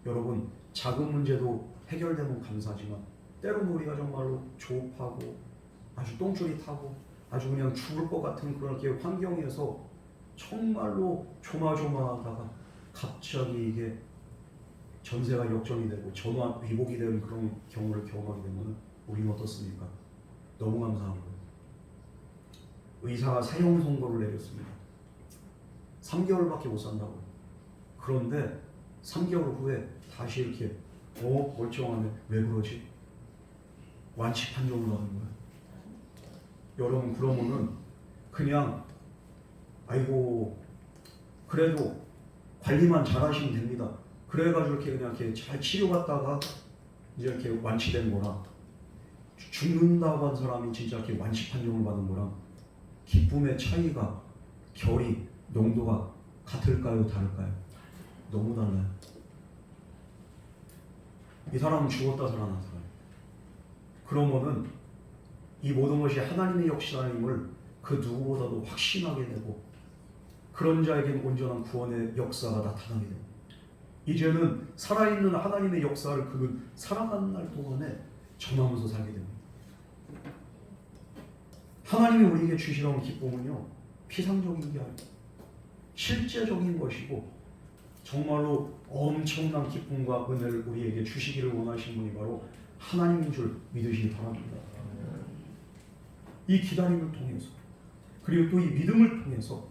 여러분, 작은 문제도 해결되면 감사하지만 때로는 우리가 정말로 조급하고 아주 똥줄이 타고 아주 그냥 죽을 것 같은 그런 환경에서 정말로 조마조마하다가 갑자기 이게 전세가 역전이 되고 전화 위복이 되는 그런 경우를 경험하게 되면 우리는 어떻습니까? 너무 감사한 거예요. 의사가 사형 선고를 내렸습니다. 3개월밖에 못 산다고요. 그런데 3개월 후에 다시 이렇게 멀쩡하네. 왜 그러지? 완치 판정을 하는 거예요. 여러분, 그러면은 그냥 아이고 그래도 관리만 잘하시면 됩니다. 그래가지고 이렇게 그냥 이렇게 잘 치료받다가 이제 이렇게 완치된 거랑 죽는다고 한 사람이 진짜 이렇게 완치 판정을 받은 거랑 기쁨의 차이가, 결이, 농도가 같을까요? 다를까요? 너무 달라요. 이 사람은 죽었다 살아났어요. 그러면은 이 모든 것이 하나님의 역사임을 그 누구보다도 확신하게 되고, 그런 자에게는 온전한 구원의 역사가 나타나게 됩니다. 이제는 살아있는 하나님의 역사를 그는 살아가는 날 동안에 전하면서 살게 됩니다. 하나님이 우리에게 주시려는 기쁨은요, 피상적인 게 아니고 실제적인 것이고 정말로 엄청난 기쁨과 은혜를 우리에게 주시기를 원하시는 분이 바로 하나님인 줄 믿으시기 바랍니다. 이 기다림을 통해서, 그리고 또 이 믿음을 통해서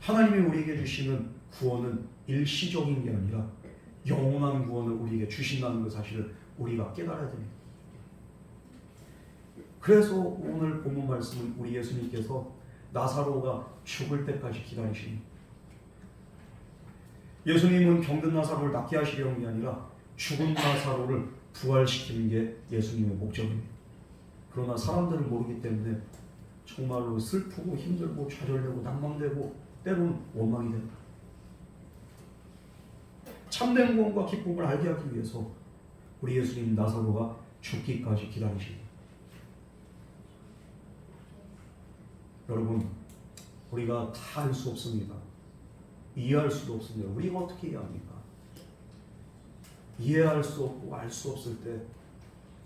하나님이 우리에게 주시는 구원은 일시적인 게 아니라 영원한 구원을 우리에게 주신다는 그 사실을 우리가 깨달아야 됩니다. 그래서 오늘 본문 말씀은 우리 예수님께서 나사로가 죽을 때까지 기다리십니다. 예수님은 병든 나사로를 낫게 하시려는 게 아니라 죽은 나사로를 부활시키는 게 예수님의 목적입니다. 그러나 사람들은 모르기 때문에 정말로 슬프고 힘들고 좌절되고 낭망되고 때로는 원망이 된다. 참된 구원과 기쁨을 알게 하기 위해서 우리 예수님 나사로가 죽기까지 기다리십니다. 여러분, 우리가 다 알 수 없습니다. 이해할 수도 없습니다. 우리가 어떻게 이해합니까? 이해할 수 없고 알 수 없을 때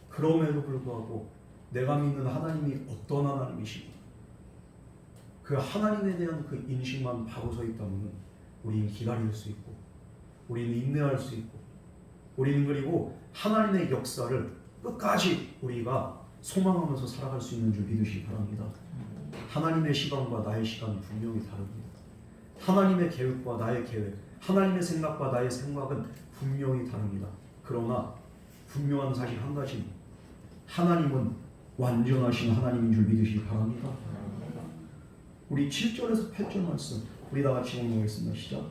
그럼에도 불구하고 내가 믿는 하나님이 어떤 하나님이시고 그 하나님에 대한 그 인식만 바로 서 있다면 우리는 기다릴 수 있고 우리는 인내할 수 있고 우리는 그리고 하나님의 역사를 끝까지 우리가 소망하면서 살아갈 수 있는 줄 믿으시기 바랍니다. 하나님의 시간과 나의 시간은 분명히 다릅니다. 하나님의 계획과 나의 계획, 하나님의 생각과 나의 생각은 분명히 다릅니다. 그러나 분명한 사실 한 가지입니다. 하나님은 완전하신 하나님인 줄 믿으시기 바랍니다. 우리 7절에서 8절 말씀 우리 다 같이 공부하겠습니다. 시작.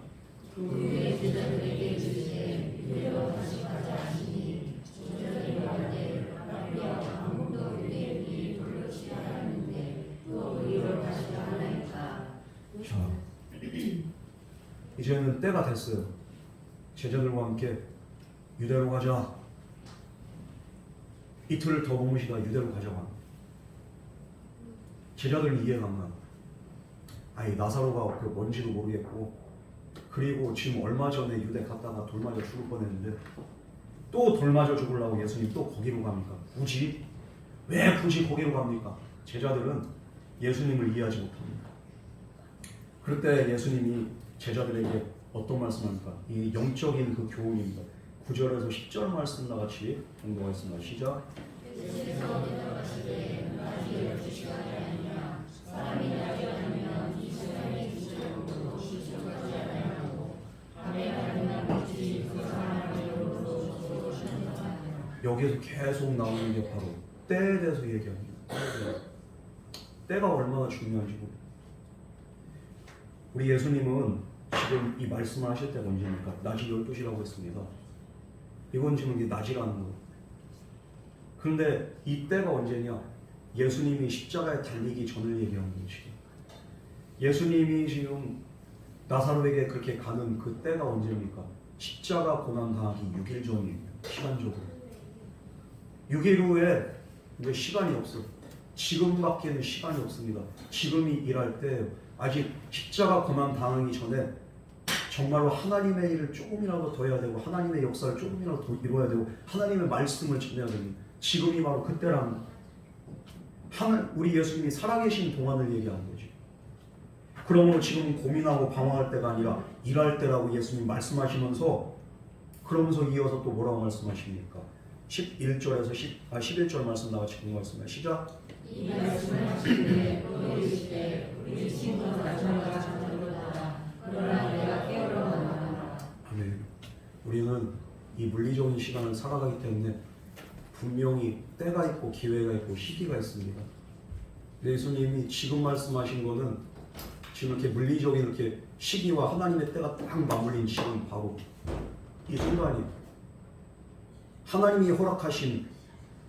그의 제자들에게 이르시되 이리로 다시 가자 하시니 제자들이 말하되 rabbi야 아무도 우리에게 돌려치지 않았는데 또 우리로 다시 하나이까. 자, 이제는 때가 됐어요. 제자들과 함께 유대로 가자. 이틀을 더 머무시다 유대로 가자고 합니다. 제자들은 이해가 안 가요. 아니 나사로가 그 뭔지도 모르겠고 그리고 지금 얼마 전에 유대 갔다가 돌 맞아 죽을 뻔했는데 또 돌 맞아 죽으려고 예수님 또 거기로 갑니까? 굳이? 왜 굳이 거기로 갑니까? 제자들은 예수님을 이해하지 못합니다. 그럴 때 예수님이 제자들에게 어떤 말씀합니까? 이 영적인 그 교훈입니다. 9절에서 10절 말씀 나같이 공부하겠습니다. 시작. 여기에서 계속 나오는 게 바로 때에 대해서 얘기합니다. 때가 얼마나 중요한지 모릅니다. 우리 예수님은 지금 이 말씀을 하실 때가 언제입니까? 낮이 12시라고 했습니다. 이건 지금 이게 낮이라는 거예요. 그런데 이 때가 언제냐? 예수님이 십자가에 달리기 전을 얘기하는 거예요. 지금 예수님이 지금 나사로에게 그렇게 가는 그 때가 언제입니까? 십자가 고난 당하기 6일 전입니다. 시간적으로 6일 후에 이제 시간이 없어요. 지금밖에는 시간이 없습니다. 지금이 일할 때 아직 십자가 고난 당하기 전에 정말로 하나님의 일을 조금이라도 더 해야 되고 하나님의 역사를 조금이라도 더 이루어야 되고 하나님의 말씀을 전해야 됩니다. 지금이 바로 그때라는 우리 예수님이 살아계신 동안을 얘기하는 거지. 그러므로 지금 고민하고 방황할 때가 아니라 일할 때라고 예수님이 말씀하시면서 그러면서 이어서 또 뭐라고 말씀하십니까? 11절에서 11절 말씀 나같이 공부하겠습니다. 시작. 이 말씀을 하시되 또 이르시되 우리 친구는 나중에가 잠들었다. 그러나 내가 깨우러 가노라. 아멘. 우리는 이 물리적인 시간을 살아가기 때문에 분명히 때가 있고 기회가 있고 시기가 있습니다. 예수님이 지금 말씀하신 거는 지금 이렇게 물리적인 이렇게 시기와 하나님의 때가 딱 맞물린 지금 바로 이 순간이 하나님이 허락하신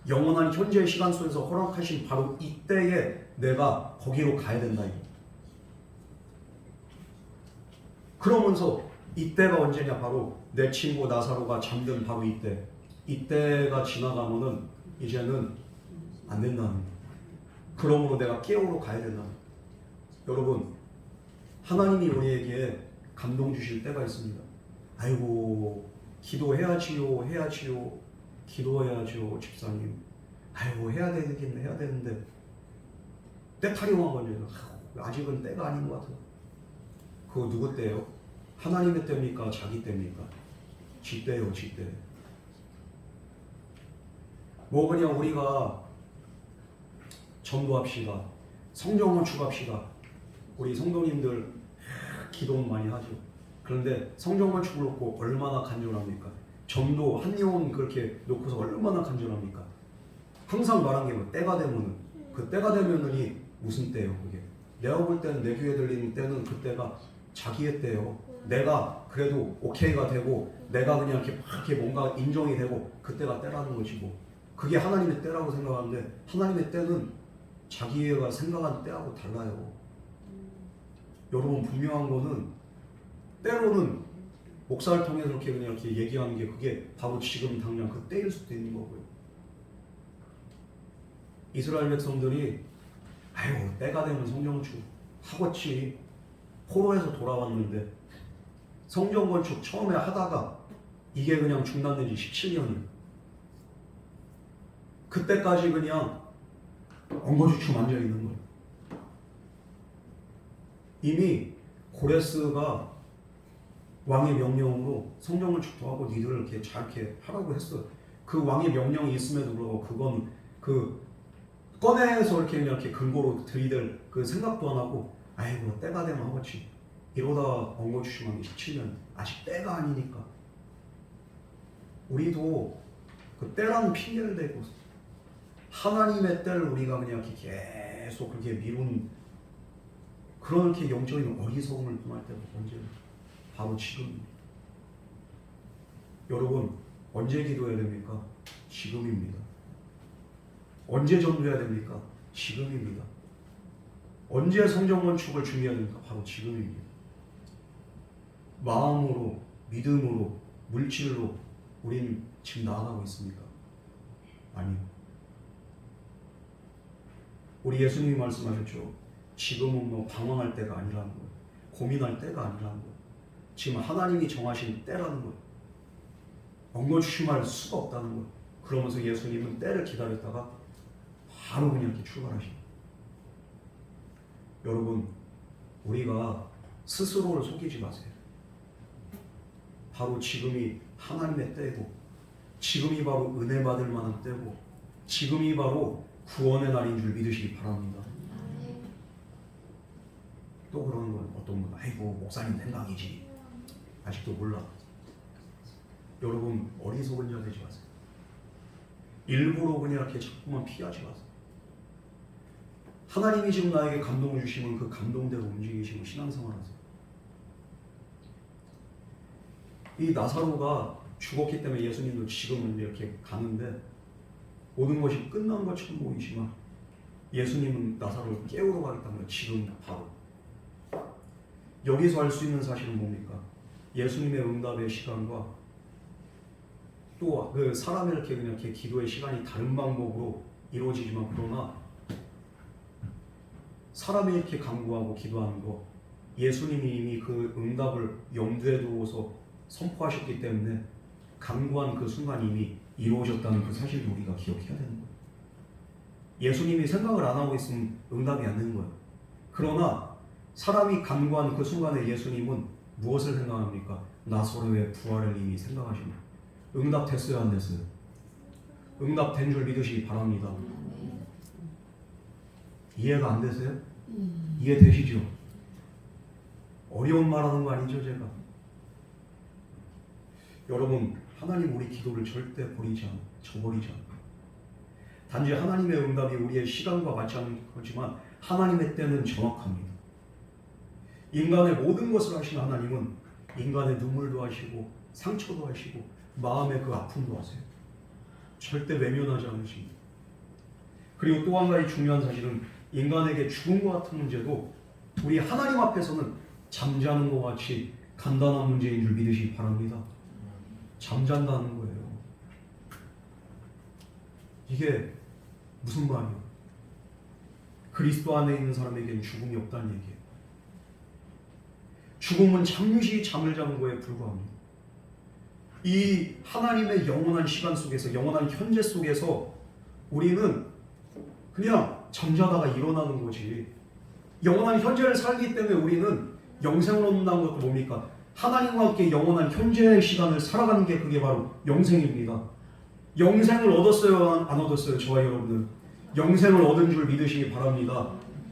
영원한 현재의 시간 속에서 허락하신 바로 이때에 내가 거기로 가야 된다. 그러면서 이때가 언제냐? 바로 내 친구 나사로가 잠든 바로 이때. 이때가 지나가면은 이제는 안 된다는 거예요. 그러므로 내가 깨우러 가야 된다. 여러분, 하나님이 우리에게 감동 주실 때가 있습니다. 아이고, 기도해야지요, 해야지요, 기도해야지요, 집사님. 아이고, 해야 되는데 때 타령한 거죠. 아직은 때가 아닌 것 같아요. 그거 누구 때예요? 하나님의 때입니까? 자기 때입니까? 지 때예요, 지 때. 뭐 그냥 우리가 전도합시다. 성경만 축합시다. 우리 성도님들 기도는 많이 하죠. 그런데 성경만 축을 놓고 얼마나 간절합니까? 전도 한 영혼 그렇게 놓고서 얼마나 간절합니까? 항상 말한 게 뭐 때가 되면은 그 때가 되면은이 무슨 때예요? 그게 내가 볼 때는 내 귀에 들리는 때는 그 때가 자기의 때예요. 내가 그래도 오케이가 되고 내가 그냥 이렇게 뭔가 인정이 되고 그때가 때라는 거지 뭐. 그게 하나님의 때라고 생각하는데 하나님의 때는 자기가 생각한 때하고 달라요. 여러분 분명한 거는 때로는 목사를 통해서 이렇게 그냥 이렇게 얘기하는 게 그게 바로 지금 당장 그 때일 수도 있는 거고요. 이스라엘 백성들이 아유 때가 되면 성전 건축 하겠지. 포로에서 돌아왔는데 성전 건축 처음에 하다가 이게 그냥 중단된 지 17년이에요. 그때까지 그냥 엉거주춤 앉아 있는 거예요. 이미 고레스가 왕의 명령으로 성전 건축도 하고 니들을 이렇게 잘 이렇게 하라고 했어요. 그 왕의 명령이 있음에도 불구하고 그건 그 꺼내서 이렇게 그냥 이렇게 근거로 들이댈 그 생각도 안 하고 아이고 때가 되면 하겠지. 이러다 엉거주춤한 게 17년. 아직 때가 아니니까. 우리도 그 때라는 핑계를 대고 하나님의 때를 우리가 그냥 이렇게 계속 그렇게 미루는 그렇게 영적인 어리석음을 범할 때가 언제? 바로 지금입니다. 여러분 언제 기도해야 됩니까? 지금입니다. 언제 전도해야 됩니까? 지금입니다. 언제 성전 건축을 준비해야 됩니까? 바로 지금입니다. 마음으로, 믿음으로, 물질로 우린 지금 나아가고 있습니까? 아니요. 우리 예수님이 말씀하셨죠. 지금은 뭐 방황할 때가 아니라는 거예요. 고민할 때가 아니라는 거예요. 지금 하나님이 정하신 때라는 거예요. 엉거주춤할 수가 없다는 거예요. 그러면서 예수님은 때를 기다렸다가 바로 그냥 이렇게 출발하십니다. 여러분, 우리가 스스로를 속이지 마세요. 바로 지금이 하나님의 때고, 지금이 바로 은혜 받을 만한 때고, 지금이 바로 구원의 날인 줄 믿으시기 바랍니다. 또 그런 건 어떤 분, 아이고 목사님 생각이지. 아직도 몰라. 여러분 어리석은 자 되지 마세요. 일부러 그냥 이렇게 자꾸만 피하지 마세요. 하나님이 지금 나에게 감동을 주시면 그 감동대로 움직이시고 신앙생활 하세요. 이 나사로가 죽었기 때문에 예수님도 지금은 이렇게 가는데 모든 것이 끝난 것처럼 보이지만 예수님은 나사로를 깨우러 가겠다는 거예요. 지금 바로. 여기서 알 수 있는 사실은 뭡니까? 예수님의 응답의 시간과 또 그 사람의 이렇게 그냥 이렇게 기도의 시간이 다른 방법으로 이루어지지만 그러나 사람이 이렇게 간구하고 기도하는 거 예수님이 이미 그 응답을 염두에 두고서 선포하셨기 때문에 간구한 그 순간 이미 이루어졌다는 그 사실을 우리가 기억해야 되는 거예요. 예수님이 생각을 안 하고 있으면 응답이 안 되는 거예요. 그러나 사람이 간구한 그 순간에 예수님은 무엇을 생각합니까? 나사로의 부활을 이미 생각하십니다. 응답됐어요, 안 됐어요? 응답된 줄 믿으시기 바랍니다. 이해가 안 되세요? 이해되시죠? 어려운 말하는 거 아니죠, 제가? 여러분, 하나님 우리 기도를 절대 저버리지 않아요. 단지 하나님의 응답이 우리의 시간과 맞지 않는 거지만 하나님의 때는 정확합니다. 인간의 모든 것을 하신 하나님은 인간의 눈물도 하시고 상처도 하시고 마음의 그 아픔도 하세요. 절대 외면하지 않으십니다. 그리고 또 한 가지 중요한 사실은 인간에게 죽음과 같은 문제도 우리 하나님 앞에서는 잠자는 것 같이 간단한 문제인 줄 믿으시기 바랍니다. 잠잔다는 거예요. 이게 무슨 말이에요? 그리스도 안에 있는 사람에게는 죽음이 없다는 얘기예요. 죽음은 잠시 잠을 자는 거에 불과합니다. 이 하나님의 영원한 시간 속에서 영원한 현재 속에서 우리는 그냥 잠자다가 일어나는 거지. 영원한 현재를 살기 때문에 우리는 영생을 얻는다는 것도 뭡니까? 하나님과 함께 영원한 현재의 시간을 살아가는 게 그게 바로 영생입니다. 영생을 얻었어요? 안 얻었어요? 저와 여러분은 영생을 얻은 줄 믿으시기 바랍니다.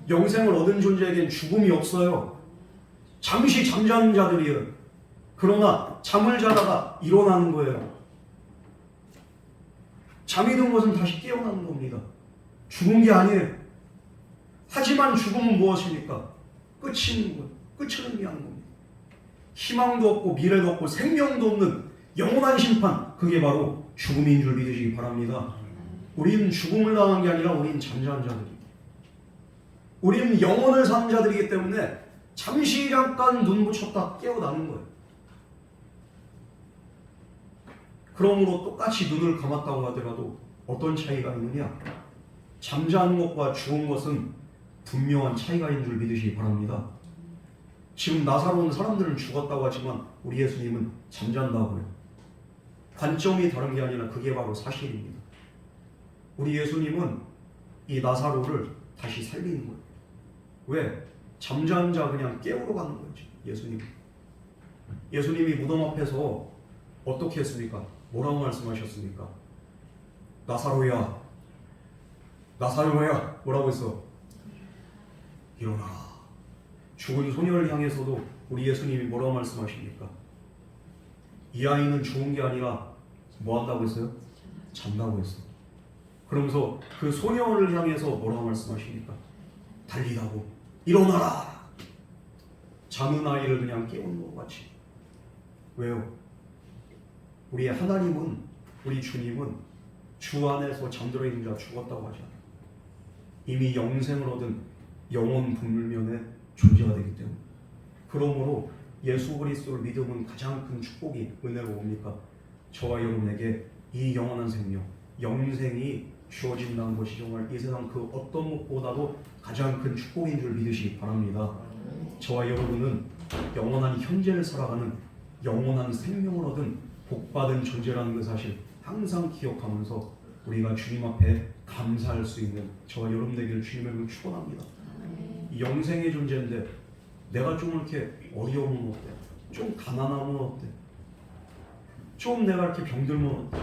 영생을 얻은 존재에겐 죽음이 없어요. 잠시 잠자는 자들이에요. 그러나 잠을 자다가 일어나는 거예요. 잠이 든 것은 다시 깨어나는 겁니다. 죽은 게 아니에요. 하지만 죽음은 무엇입니까? 끝이 있는 거예요. 끝을 의미하는 겁니다. 희망도 없고 미래도 없고 생명도 없는 영원한 심판, 그게 바로 죽음인 줄 믿으시기 바랍니다. 우리는 죽음을 당한 게 아니라 우리는 잠자는 자들입니다. 우리는 영혼을 사는 자들이기 때문에 잠시 잠깐 눈 붙였다 깨어나는 거예요. 그러므로 똑같이 눈을 감았다고 하더라도 어떤 차이가 있느냐? 잠자는 것과 죽은 것은 분명한 차이가 있는 줄 믿으시기 바랍니다. 지금 나사로운 사람들은 죽었다고 하지만 우리 예수님은 잠잔다고요. 관점이 다른 게 아니라 그게 바로 사실입니다. 우리 예수님은 이 나사로를 다시 살리는 거예요. 왜? 잠자는 자 그냥 깨우러 가는 거죠. 예수님이 무덤 앞에서 어떻게 했습니까? 뭐라고 말씀하셨습니까? 나사로야, 나사로야, 뭐라고 했어? 일어나라. 죽은 소녀를 향해서도 우리 예수님이 뭐라고 말씀하십니까? 이 아이는 죽은 게 아니라 뭐 한다고 했어요? 잔다고 했어. 그러면서 그 소녀를 향해서 뭐라고 말씀하십니까? 달리라고, 일어나라. 자는 아이를 그냥 깨우는 것 같이. 왜요? 우리 하나님은, 우리 주님은 주 안에서 잠들어 있는 자 죽었다고 하지 않아요. 이미 영생을 얻은 영원 불면의 존재가 되기 때문에. 그러므로 예수 그리스도를 믿음은 가장 큰 축복이 은혜로 옵니까? 저와 여러분에게 이 영원한 생명, 영생이 주어진다는 것이 정말 이 세상 그 어떤 것보다도 가장 큰 축복인 줄 믿으시기 바랍니다. 저와 여러분은 영원한 현재를 살아가는 영원한 생명을 얻은 복받은 존재라는 그 사실 항상 기억하면서 우리가 주님 앞에 감사할 수 있는 저와 여러분 되기를 주님을 축원합니다. 영생의 존재인데 내가 좀 이렇게 어려우면 어때? 좀 가난하면 어때? 좀 내가 이렇게 병들면 어때?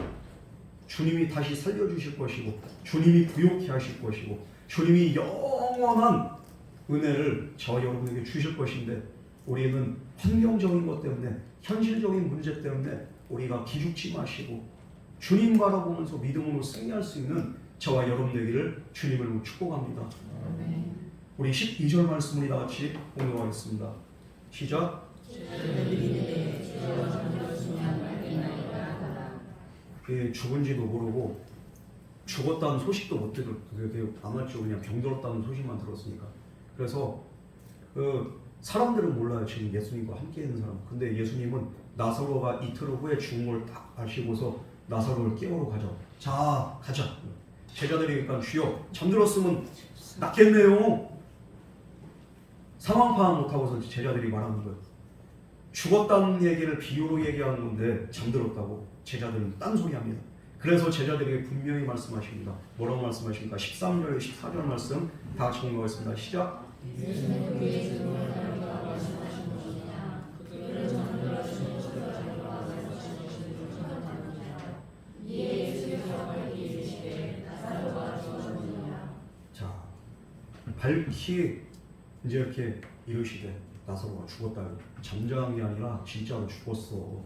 주님이 다시 살려주실 것이고 주님이 부욕케 하실 것이고 주님이 영원한 은혜를 저와 여러분에게 주실 것인데 우리는 환경적인 것 때문에 현실적인 문제 때문에 우리가 기죽지 마시고 주님 바라보면서 믿음으로 승리할 수 있는 저와 여러분 되기를 주님을 축복합니다. 우리 12절 말씀 우리 다 같이 공유하겠습니다. 시작. 죽은지도 모르고 죽었다는 소식도 못 들었어요. 아마추어 그냥 병들었다는 소식만 들었으니까. 그래서 사람들은 몰라요. 지금 예수님과 함께 있는 사람. 근데 예수님은 나사로가 이틀 후에 죽은 걸 딱 아시고서 나사로를 깨우러 가자. 자, 가자. 제자들이 그러니까 주여 잠들었으면 낫겠네요. 상황 파악 못하고서 제자들이 말하는 거예요. 죽었다는 얘기를 비유로 얘기하는 건데 잠들었다고 제자들은 딴소리합니다. 그래서 제자들에게 분명히 말씀하십니다. 뭐라고 말씀하십니까? 13절, 14절 말씀 다 같이 공부하겠습니다. 시작. 자, 밝히 이제 이렇게 이르시되 나사로가 죽었다고. 잠자는 게 아니라 진짜로 죽었어.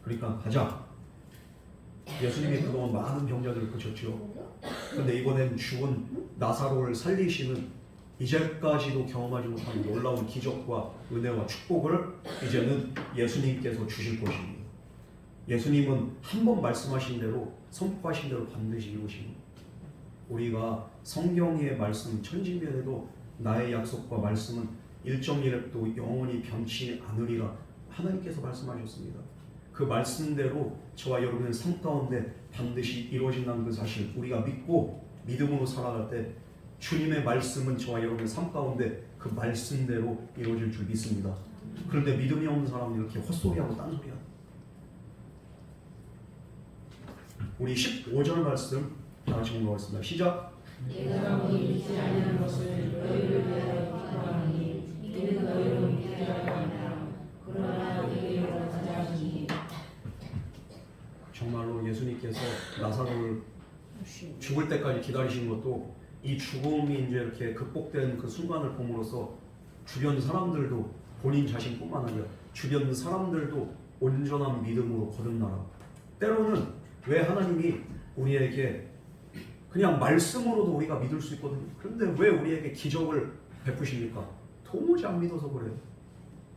그러니까 가자. 예수님이 그동안 많은 병자들을 고쳤죠. 근데 이번엔 죽은 나사로를 살리시는 이제까지도 경험하지 못한 놀라운 기적과 은혜와 축복을 이제는 예수님께서 주실 것입니다. 예수님은 한 번 말씀하신 대로 선포하신 대로 반드시 이루십니다. 우리가 성경의 말씀 천지면에도 나의 약속과 말씀은 1.1획도 영원히 변치 않으리라 하나님께서 말씀하셨습니다. 그 말씀대로 저와 여러분의 삶 가운데 반드시 이루어진다는 그 사실 우리가 믿고 믿음으로 살아갈 때 주님의 말씀은 저와 여러분의 삶 가운데 그 말씀대로 이루어질 줄 믿습니다. 그런데 믿음이 없는 사람은 이렇게 헛소리하고 딴소리하고. 우리 15절 말씀 다 같이 공부하겠습니다. 시작. 내가 너희 믿지 않는 것을 너희를 위하여 기도하니 이는 너희로 믿게 하려 함이라. 그러나 너희로 가자니. 정말로 예수님께서 나사로를 죽을 때까지 기다리신 것도 이 죽음이 이제 이렇게 극복된 그 순간을 봄으로써 주변 사람들도 본인 자신뿐만 아니라 주변 사람들도 온전한 믿음으로 거듭나라. 때로는 왜 하나님이 우리에게 그냥 말씀으로도 우리가 믿을 수 있거든요. 그런데 왜 우리에게 기적을 베푸십니까? 도무지 안 믿어서 그래요.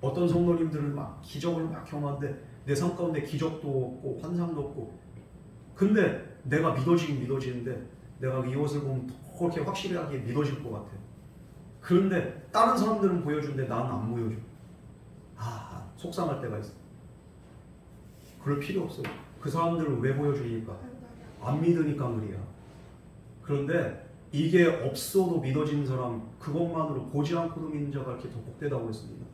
어떤 성도님들은 막 기적을 막 경험하는데 내 삶 가운데 기적도 없고 환상도 없고, 근데 내가 믿어지는데 내가 이 옷을 보면 더 그렇게 확실하게 믿어질 것 같아요. 그런데 다른 사람들은 보여주는데 나는 안 보여줘. 속상할 때가 있어. 그럴 필요 없어요. 그 사람들은 왜 보여주니까? 안 믿으니까 그래요. 그런데 이게 없어도 믿어지는 사람, 그것만으로 보지 않고도 믿는 자가 이렇게 더 복되다고 했습니다.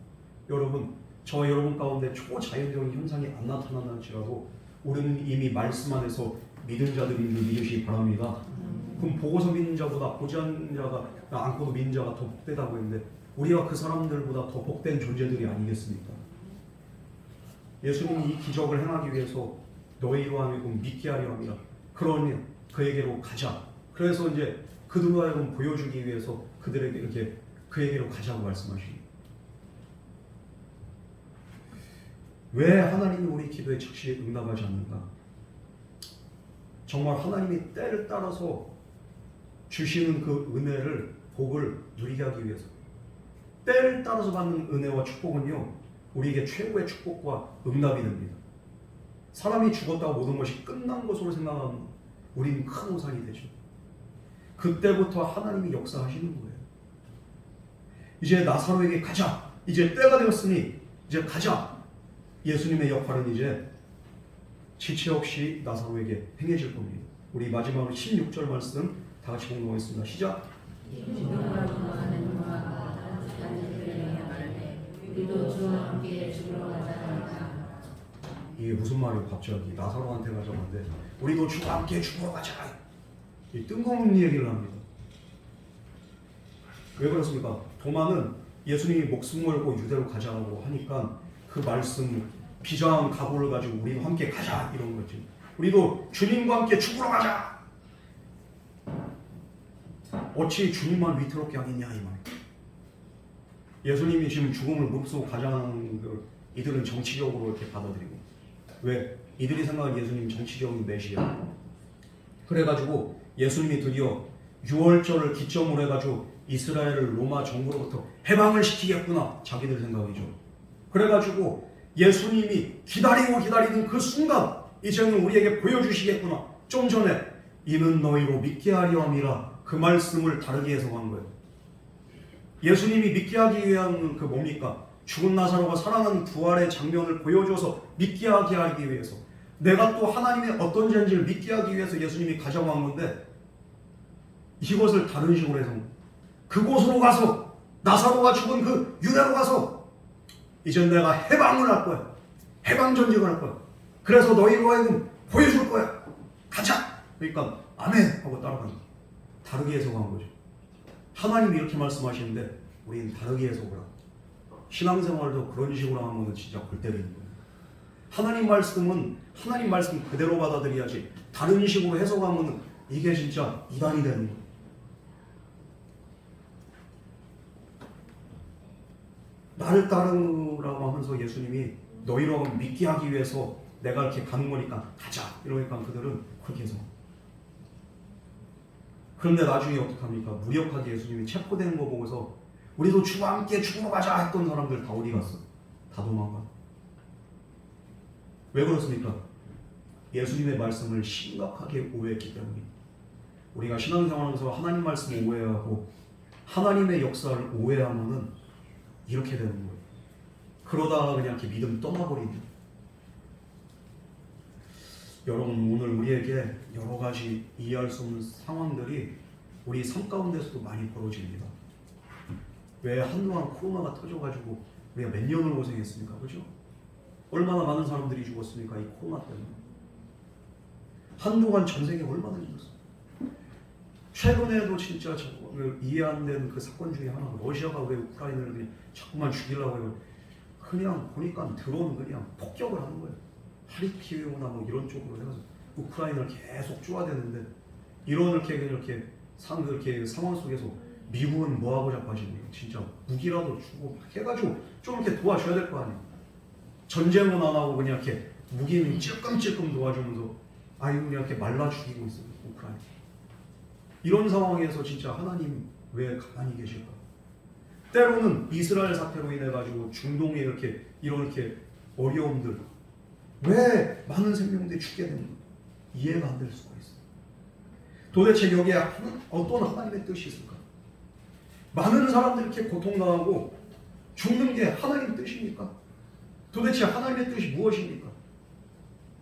여러분, 저 여러분 가운데 초자연적인 현상이 안 나타나는지라도 우리는 이미 말씀 안에서 믿은 자들인 줄 믿으시기 바랍니다. 그럼 보고서 믿는 자보다 보지 않는 자가 않고도 믿는 자가 더 복되다고 했는데 우리가 그 사람들보다 더 복된 존재들이 아니겠습니까? 예수님이 이 기적을 행하기 위해서 너희로 하여금 믿게 하려 합니다. 그러니 그에게로 가자. 그래서 이제 그들로 하여금 보여주기 위해서 그들에게 이렇게 그에게로 가자고 말씀하십니다. 왜 하나님이 우리 기도에 즉시 응답하지 않는가? 정말 하나님이 때를 따라서 주시는 그 은혜를, 복을 누리게 하기 위해서, 때를 따라서 받는 은혜와 축복은요 우리에게 최고의 축복과 응답이 됩니다. 사람이 죽었다고 모든 것이 끝난 것으로 생각하면 우리는 큰 오산이 되죠. 그때부터 하나님이 역사하시는 거예요. 이제 나사로에게 가자. 이제 때가 되었으니 이제 가자. 예수님의 역할은 이제 지체 없이 나사로에게 행해질 겁니다. 우리 마지막으로 16절 말씀 다 같이 공동하겠습니다. 시작. 이게 무슨 말이에요? 갑자기 나사로한테 가자고 하는데 우리도 주와 함께 죽으러 가자. 이 뜬금없는 얘기를 합니다. 왜 그렇습니까? 도마는 예수님이 목숨 걸고 유대로 가자고 하니까 그 말씀, 비장한 각오를 가지고 우리도 함께 가자 이런 거지. 우리도 주님과 함께 죽으러 가자. 어찌 주님만 위태롭게 하겠냐 이 말. 예수님이 지금 죽음을 무릅쓰고 가자는 걸 이들은 정치적으로 이렇게 받아들이고, 왜? 이들이 생각하는 예수님 정치적인 메시아. 그래가지고 예수님이 드디어 6월절을 기점으로 해가지고 이스라엘을 로마 정부로부터 해방을 시키겠구나 자기들 생각이죠. 그래가지고 예수님이 기다리는 그 순간 이제는 우리에게 보여주시겠구나. 좀 전에 이는 너희로 믿게 하려 함이라 그 말씀을 다르게 해석한 거예요. 예수님이 믿게 하기 위한 그 뭡니까? 죽은 나사로가 살아난 부활의 장면을 보여줘서 믿게 하기 위해서, 내가 또 하나님의 어떤 존재를 믿게 하기 위해서 예수님이 가자고 한 건데 이것을 다른 식으로 해서 그곳으로 가서 나사로가 죽은 그 유대로 가서 이제 내가 해방을 할 거야. 해방 전쟁을 할 거야. 그래서 너희로 하여금 보여줄 거야. 가자. 그러니까 아멘 하고 따라간다. 다르게 해석한 거죠. 하나님이 이렇게 말씀하시는데 우리는 다르게 해석을 하고, 신앙생활도 그런 식으로 하면 진짜 골 때리는 거예요. 하나님 말씀은 하나님 말씀 그대로 받아들여야지 다른 식으로 해석하면 이게 진짜 이단이 되는 거예요. 나를 따르라고 하면서 예수님이 너희로 믿게 하기 위해서 내가 이렇게 가는 거니까 가자 이러니까 그들은 그렇게 해서, 그런데 나중에 어떡합니까? 무력하게 예수님이 체포되는 거 보고서 우리도 주와 함께 죽으러 가자 했던 사람들 다 어디 갔어? 다 도망가. 왜 그렇습니까? 예수님의 말씀을 심각하게 오해했기 때문에. 우리가 신앙생활하면서 하나님 말씀을 오해하고 하나님의 역사를 오해하면은 이렇게 되는 거예요. 그러다가 그냥 이렇게 믿음 떠나버리는. 여러분, 오늘 우리에게 여러 가지 이해할 수 없는 상황들이 우리 삶 가운데서도 많이 벌어집니다. 왜? 한동안 코로나가 터져가지고 우리가 몇 년을 고생했습니까? 그죠? 얼마나 많은 사람들이 죽었습니까? 이 코로나 때문에. 한동안 전 세계 얼마나 죽었어요. 최근에도 진짜 이해 안 되는 그 사건 중에 하나가 러시아가 왜 우크라이나를 자꾸만 죽이려고 해요. 그냥 보니까 드론 그냥 폭격을 하는 거예요. 하리키우나 뭐 이런 쪽으로 해가지고 우크라이나를 계속 쪼아대는데, 이렇게 상황 속에서 미국은 뭐하고 자빠지는 거예요. 진짜 무기라도 주고 해가지고 좀 이렇게 도와줘야 될 거 아니에요. 전쟁은 안 하고 그냥 이렇게 무기는 찔끔찔끔 도와주면서 그냥 이렇게 말라 죽이고 있어요. 우크라이나. 이런 상황에서 진짜 하나님 왜 가만히 계실까? 때로는 이스라엘 사태로 인해 가지고 중동에 이렇게 어려움들, 왜 많은 생명들이 죽게 되는 거 이해가 안 될 수가 있어요. 도대체 여기에 어떤 하나님의 뜻이 있을까? 많은 사람들이 이렇게 고통당하고 죽는 게 하나님의 뜻입니까? 도대체 하나님의 뜻이 무엇입니까?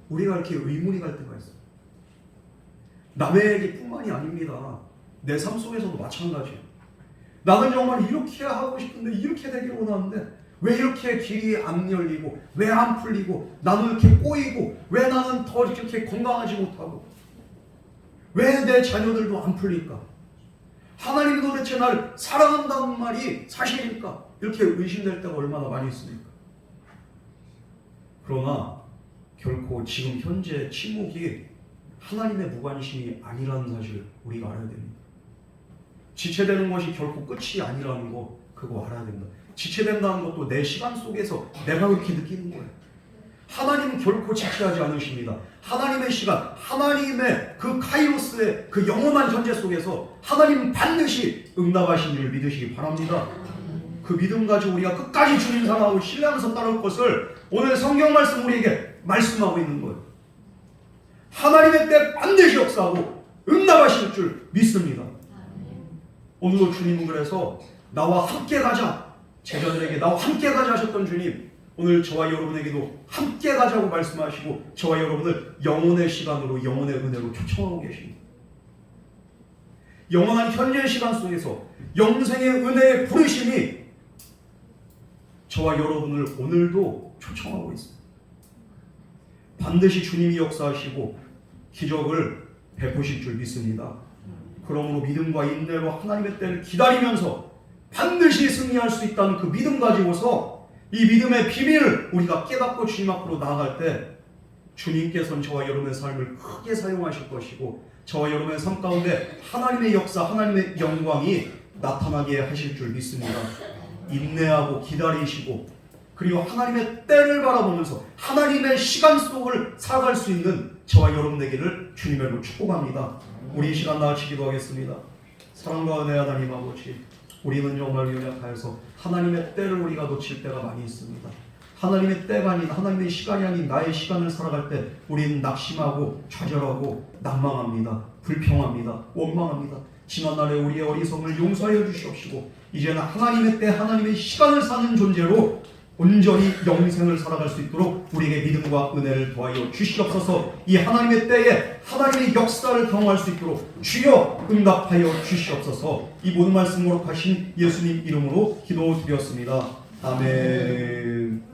우리가 이렇게 의문이 갈 때가 있어요. 남에게 뿐만이 아닙니다. 내 삶 속에서도 마찬가지예요. 나는 정말 이렇게 하고 싶은데 이렇게 되길 원하는데 왜 이렇게 길이 안 열리고 왜 안 풀리고 나는 이렇게 꼬이고 왜 나는 더 이렇게 건강하지 못하고 왜 내 자녀들도 안 풀릴까? 하나님이 도대체 나를 사랑한다는 말이 사실일까? 이렇게 의심될 때가 얼마나 많이 있습니까? 그러나 결코 지금 현재 침묵이 하나님의 무관심이 아니라는 사실을 우리가 알아야 됩니다. 지체되는 것이 결코 끝이 아니라는 거 그거 알아야 됩니다. 지체된다는 것도 내 시간 속에서 내가 그렇게 느끼는 거예요. 하나님은 결코 지체하지 않으십니다. 하나님의 시간, 하나님의 그 카이로스의 그 영원한 현재 속에서 하나님은 반드시 응답하신 일을 믿으시기 바랍니다. 그 믿음 가지고 우리가 끝까지 주님 사랑하고 신뢰하면서 따라올 것을 오늘 성경 말씀 우리에게 말씀하고 있는 거예요. 하나님의 때 반드시 역사하고 응답하실 줄 믿습니다. 오늘도 주님은 그래서 나와 함께 가자, 제자들에게 나와 함께 가자 하셨던 주님, 오늘 저와 여러분에게도 함께 가자고 말씀하시고 저와 여러분을 영혼의 시간으로 영혼의 은혜로 초청하고 계십니다. 영원한 현재의 시간 속에서 영생의 은혜의 부르심이 저와 여러분을 오늘도 초청하고 있습니다. 반드시 주님이 역사하시고 기적을 베푸실 줄 믿습니다. 그러므로 믿음과 인내로 하나님의 때를 기다리면서 반드시 승리할 수 있다는 그 믿음 가지고서 이 믿음의 비밀을 우리가 깨닫고 주님 앞으로 나아갈 때 주님께서는 저와 여러분의 삶을 크게 사용하실 것이고 저와 여러분의 삶 가운데 하나님의 역사, 하나님의 영광이 나타나게 하실 줄 믿습니다. 인내하고 기다리시고 그리고 하나님의 때를 바라보면서 하나님의 시간 속을 살아갈 수 있는 저와 여러분 되기를 주님의 이름으로 축복합니다. 우리 이 시간 나같이 기도하겠습니다. 사랑과 은혜 하나님 아버지, 우리는 정말 연약하여서 하나님의 때를 우리가 놓칠 때가 많이 있습니다. 하나님의 때가 아닌 하나님의 시간이 아닌 나의 시간을 살아갈 때 우리는 낙심하고 좌절하고 난망합니다. 불평합니다. 원망합니다. 지난날에 우리의 어리석음을 용서하여 주시옵시고 이제는 하나님의 때 하나님의 시간을 사는 존재로 온전히 영생을 살아갈 수 있도록 우리에게 믿음과 은혜를 더하여 주시옵소서. 이 하나님의 때에 하나님의 역사를 경험할 수 있도록 주여 응답하여 주시옵소서. 이 모든 말씀으로 하신 예수님 이름으로 기도드렸습니다. 아멘.